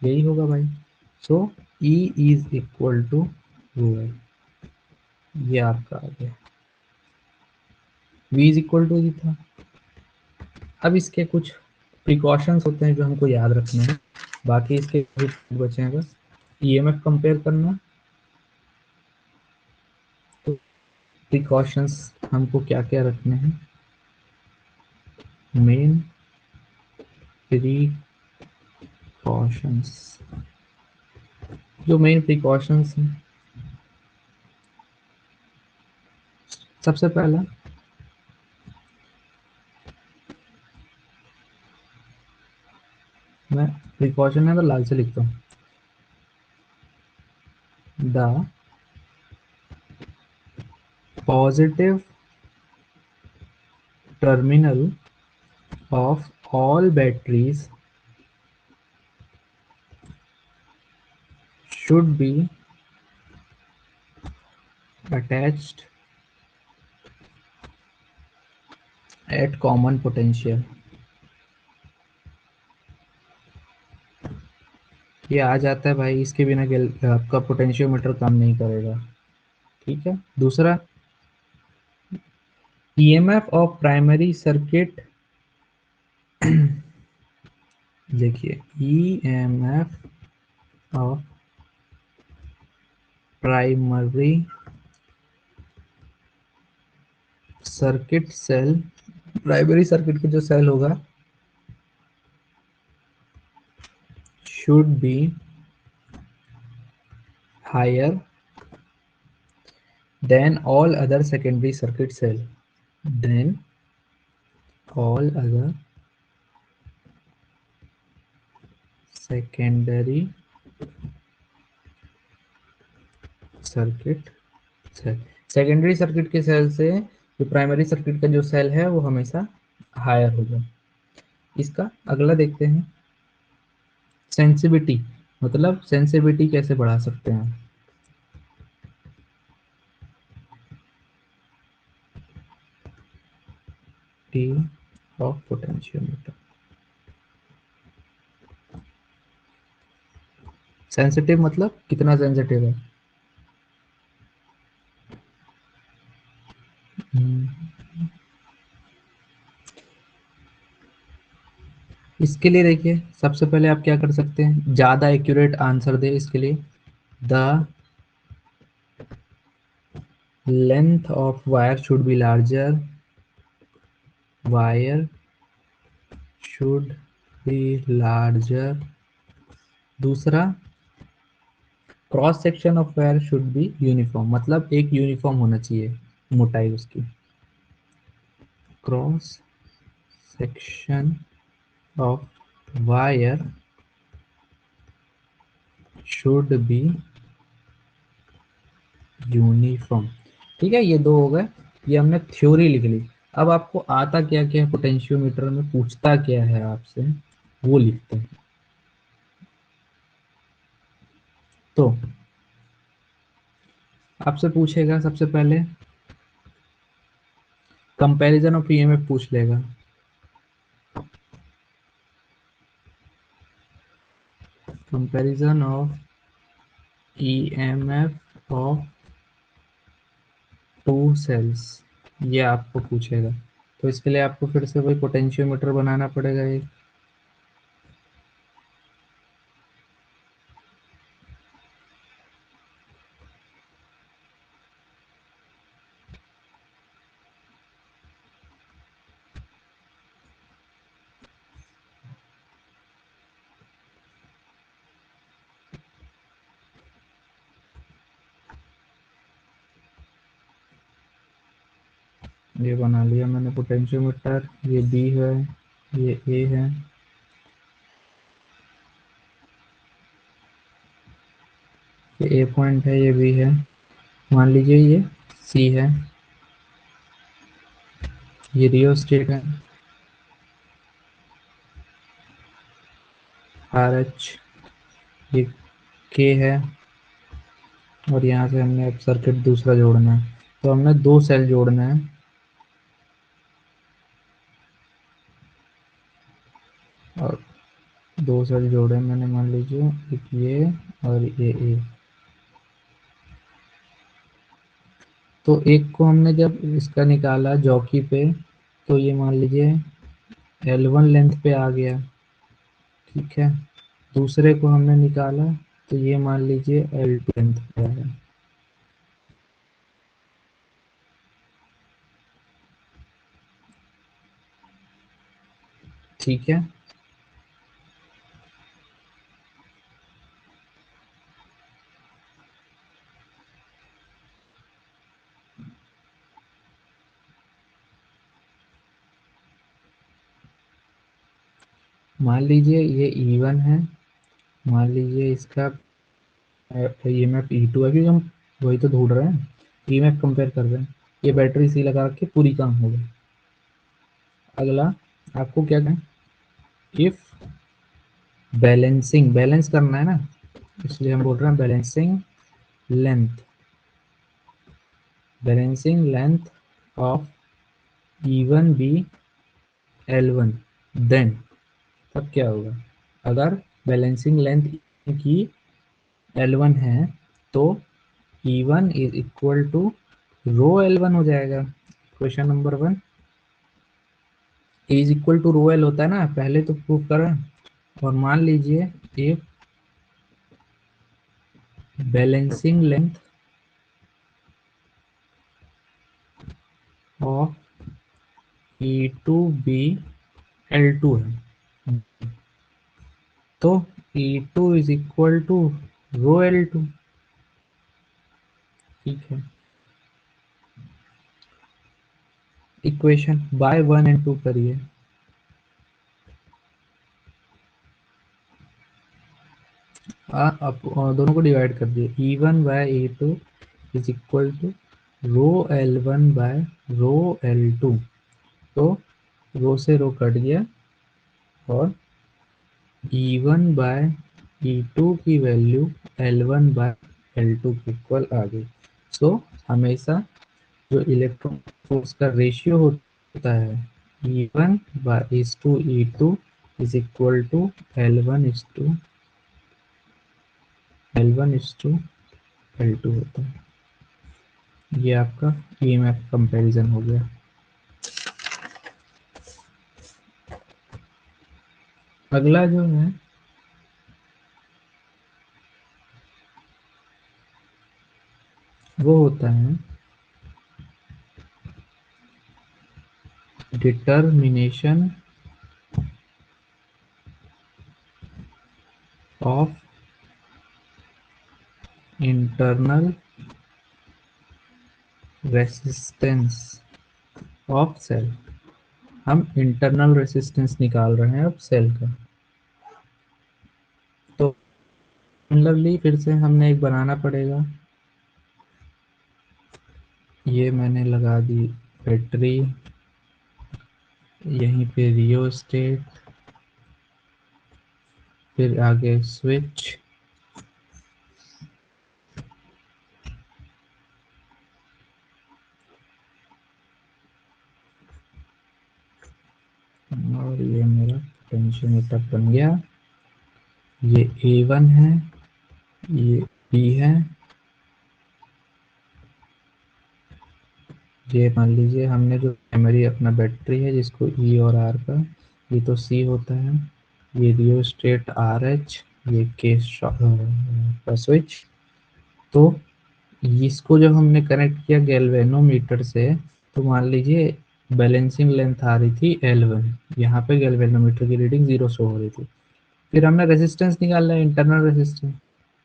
यही होगा भाई। So E is equal to rho L, ये आपका आ गया, V is equal to E था। अब इसके कुछ प्रिकॉशंस होते हैं जो हमको याद रखने हैं, बाकी इसके बचे हैं बस ईएमएफ कंपेयर करना। तो प्रिकॉशंस हमको क्या क्या रखने हैं, मेन प्रिकॉशंस, जो मेन प्रिकॉशंस हैं, सबसे पहला मैं प्रिकॉशन है तो लाल से लिखता हूँ, the positive terminal of all batteries should be attached at common potential, ये आ जाता है भाई, इसके बिना आपका पोटेंशियोमीटर काम नहीं करेगा। ठीक है। दूसरा, ईएमएफ ऑफ प्राइमरी सर्किट, देखिए EMF of primary circuit cell, primary circuit का जो सेल होगा should be higher than all other secondary circuit cell, than all other secondary circuit cell. Secondary circuit के सेल से जो प्राइमरी सर्किट का जो सेल है वो हमेशा हायर होगा। इसका अगला देखते हैं, सेंसिटिविटी, मतलब सेंसिटिविटी कैसे बढ़ा सकते हैं। टी ऑफ पोटेंशियोमीटर, सेंसिटिव मतलब कितना सेंसिटिव है। इसके लिए देखिए सबसे पहले आप क्या कर सकते हैं, ज्यादा एक्यूरेट आंसर दे इसके लिए, the length of wire should be larger, wire should be larger. दूसरा, cross section of wire should be uniform, मतलब एक यूनिफॉर्म होना चाहिए मोटाई उसकी। Cross section of wire should be uniform. ठीक है, ये दो हो गए, ये हमने थ्योरी लिख ली। अब आपको आता क्या क्या है, पोटेंशियोमीटर में पूछता क्या है आपसे, वो लिखते हैं। तो आपसे पूछेगा सबसे पहले कंपैरिजन ऑफ ईएमएफ पूछ लेगा। Comparison of EMF of two cells, ये आपको पूछेगा। तो इसके लिए आपको फिर से वही पोटेंशियोमीटर बनाना पड़ेगा एक। ये बना लिया मैंने पोटेंशियोमीटर, ये बी है, ये ए है, ये ए पॉइंट है, ये बी है, मान लीजिए ये सी है, ये रियोस्टेट है, आर एच, ये के है, और यहाँ से हमने अब सर्किट दूसरा जोड़ना है। तो हमने दो सेल जोड़ना है, और दो सेल जोड़े मैंने, मान लीजिए एक ये और ये ए। तो एक को हमने जब इसका निकाला जॉकी पे, तो ये मान लीजिए L1 लेंथ पे आ गया। ठीक है, दूसरे को हमने निकाला तो ये मान लीजिए L2 लेंथ पे आया। ठीक है, मान लीजिए ये E1 है, मान लीजिए इसका ईएमएफ E2 है, क्योंकि हम वही तो ढूंढ रहे हैं, ईएमएफ कंपेयर कर रहे हैं। ये बैटरी सी लगा के पूरी काम हो गई। अगला आपको क्या करना है, इफ बैलेंसिंग, बैलेंस करना है ना, इसलिए हम बोल रहे हैं balancing length, balancing length of E1 be L1, then तब क्या होगा? अगर बैलेंसिंग लेंथ की L1 है तो E1 is equal to rho L1 हो जाएगा। Question number 1 is equal to rho L होता है ना, पहले तो प्रूव करें। और मान लीजिए if balancing length of E2B L2 है तो E2 is equal to row L2। ठीक है, इक्वेशन बाय 1 एंड 2 करिए। आप दोनों को डिवाइड कर दिए। E1 by E2 is equal to rho L1 by rho L2। तो रो से रो कट गया और E1 बाय E2 की वैल्यू L1 बाय L2 के इक्वल आ गई। सो हमेशा जो इलेक्ट्रॉन फोर्स का रेशियो होता है E1 by E2 is equal to L1 to L2 होता है। ये आपका ईएमएफ कंपैरिजन हो गया। अगला जो है वो होता है determination of internal resistance of cell. हम इंटरनल रेसिस्टेंस निकाल रहे हैं अब सेल का। तो सिमिलरली फिर से हमने एक बनाना पड़ेगा। ये मैंने लगा दी बैटरी, यहीं पे रियोस्टेट, फिर आगे स्विच, और ये मेरा पोटेंशियोमीटर बन गया। ये A1 है, ये B है, ये मान लीजिए हमने जो प्राइमरी अपना बैटरी है जिसको E और R का, ये तो C होता है, ये रियोस्टेट RH, ये केस का स्विच। तो इसको जब हमने कनेक्ट किया गैल्वेनोमीटर से तो मान लीजिए बैलेंसिंग लेंथ आ रही थी L1, यहाँ पे गैल्वेनोमीटर की रीडिंग 0 शो हो रही थी। फिर हमने रेजिस्टेंस निकालना है, इंटरनल रेजिस्टेंस।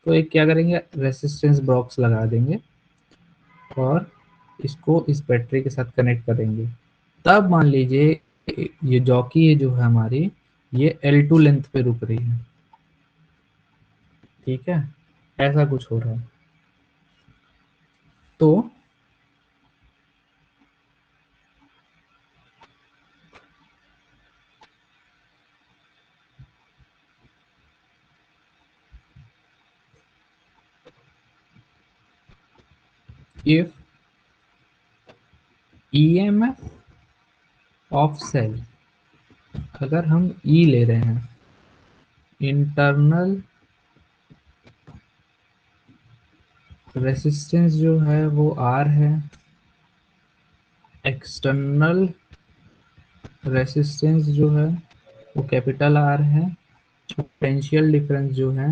तो एक क्या करेंगे, रेजिस्टेंस बॉक्स लगा देंगे और इसको इस बैटरी के साथ कनेक्ट करेंगे। तब मान लीजिए ये जॉकी है जो है हमारी, ये L2 लेंथ पे रुक रही है। ठीक है, ऐसा कुछ हो रहा है। तो इफ EMF ऑफ सेल, अगर हम E ले रहे हैं, इंटरनल रेसिस्टेंस जो है वो R है, एक्सटर्नल रेसिस्टेंस जो है वो कैपिटल R है, पोटेंशियल डिफरेंस जो है,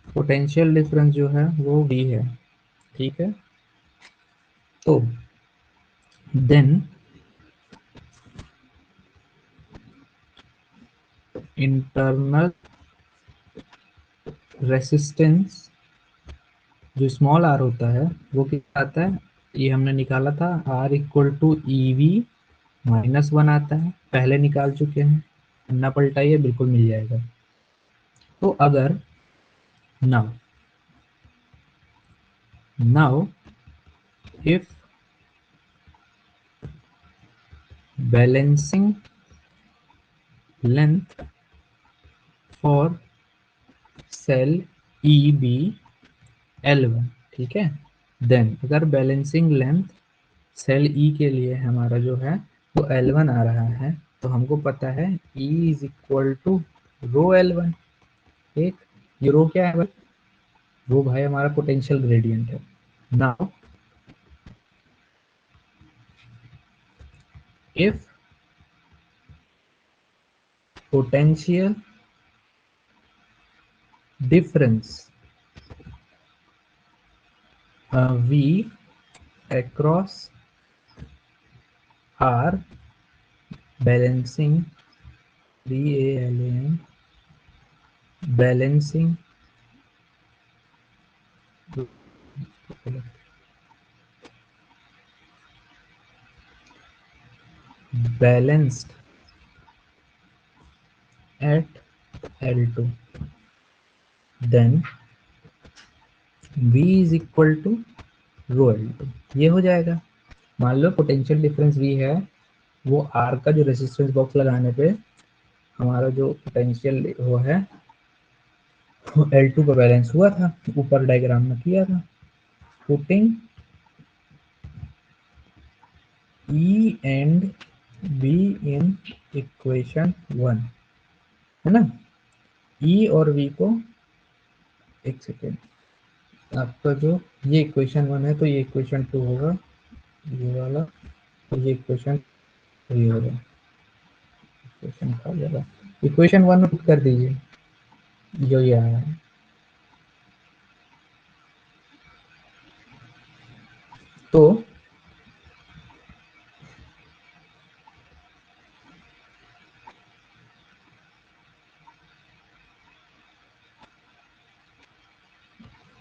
पोटेंशियल डिफरेंस जो है वो V है। ठीक है, तो देन इंटरनल रेसिस्टेंस जो स्मॉल r होता है वो कितना आता है, ये हमने निकाला था R इक्वल टू EV-1 आता है, पहले निकाल चुके हैं, ना पलटाइए, बिल्कुल मिल जाएगा। तो अगर now now if balancing length for sale EB L1, ठीक है, देन अगर बैलेंसिंग लेंथ सेल ई के लिए हमारा जो है वो L1 आ रहा है, तो हमको पता है E is equal to rho L1। ठीक, ये रो क्या है भाई? रो भाई हमारा पोटेंशियल ग्रेडियंट है। Now if potential difference V across R balancing BALAN balancing balanced at L2, then V is equal to rho L2। ये हो जाएगा। मान लो पोटेंशियल डिफरेंस V है, वो R का जो रेजिस्टेंस बॉक्स लगाने पे हमारा जो पोटेंशियल वो है वो L2 का बैलेंस हुआ था, ऊपर डायग्राम में किया था। Putting E and B in equation 1, है ना। E और V को, एक सेकेंड, आपका जो ये इक्वेशन 1 है तो ये इक्वेशन 2 होगा, ये वाला, तो ये इक्वेशन 3 होगा। इक्वेशन खा जाएगा, इक्वेशन 1 में पुट कर दीजिए जो ये आया है। तो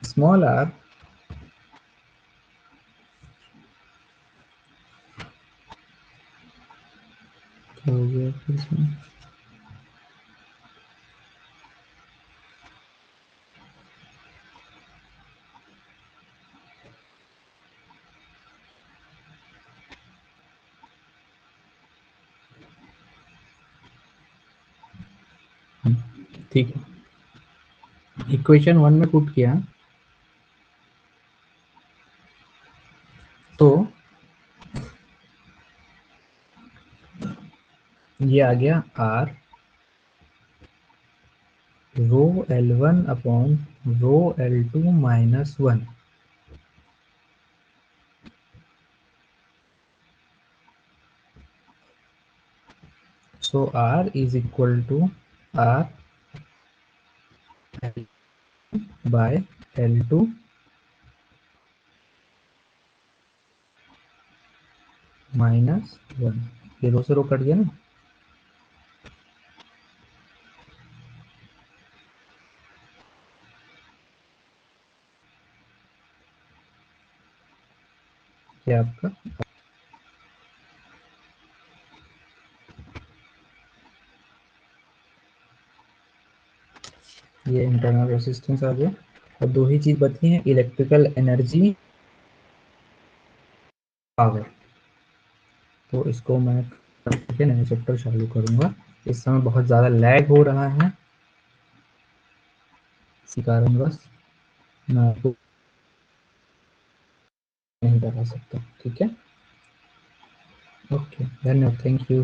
स्मॉल आर क्या हो गया फिर इसमें? ठीक है, इक्वेशन 1 में पुट किया तो ये आ गया R rho L1 upon rho L2 minus 1। So R is equal to R by L2 minus 1। ये रो से रो कट गया ना। क्या आपका ये इंटरनल रेजिस्टेंस आ गया। और दो ही चीज बची है, इलेक्ट्रिकल एनर्जी, पावर। तो इसको मैं करके नया चैप्टर चालू करूंगा। इस समय बहुत ज़्यादा लैग हो रहा है, इसी कारणवश मैं आपको नहीं बता सकता। ठीक है, ओके, धन्यवाद, थैंक यू।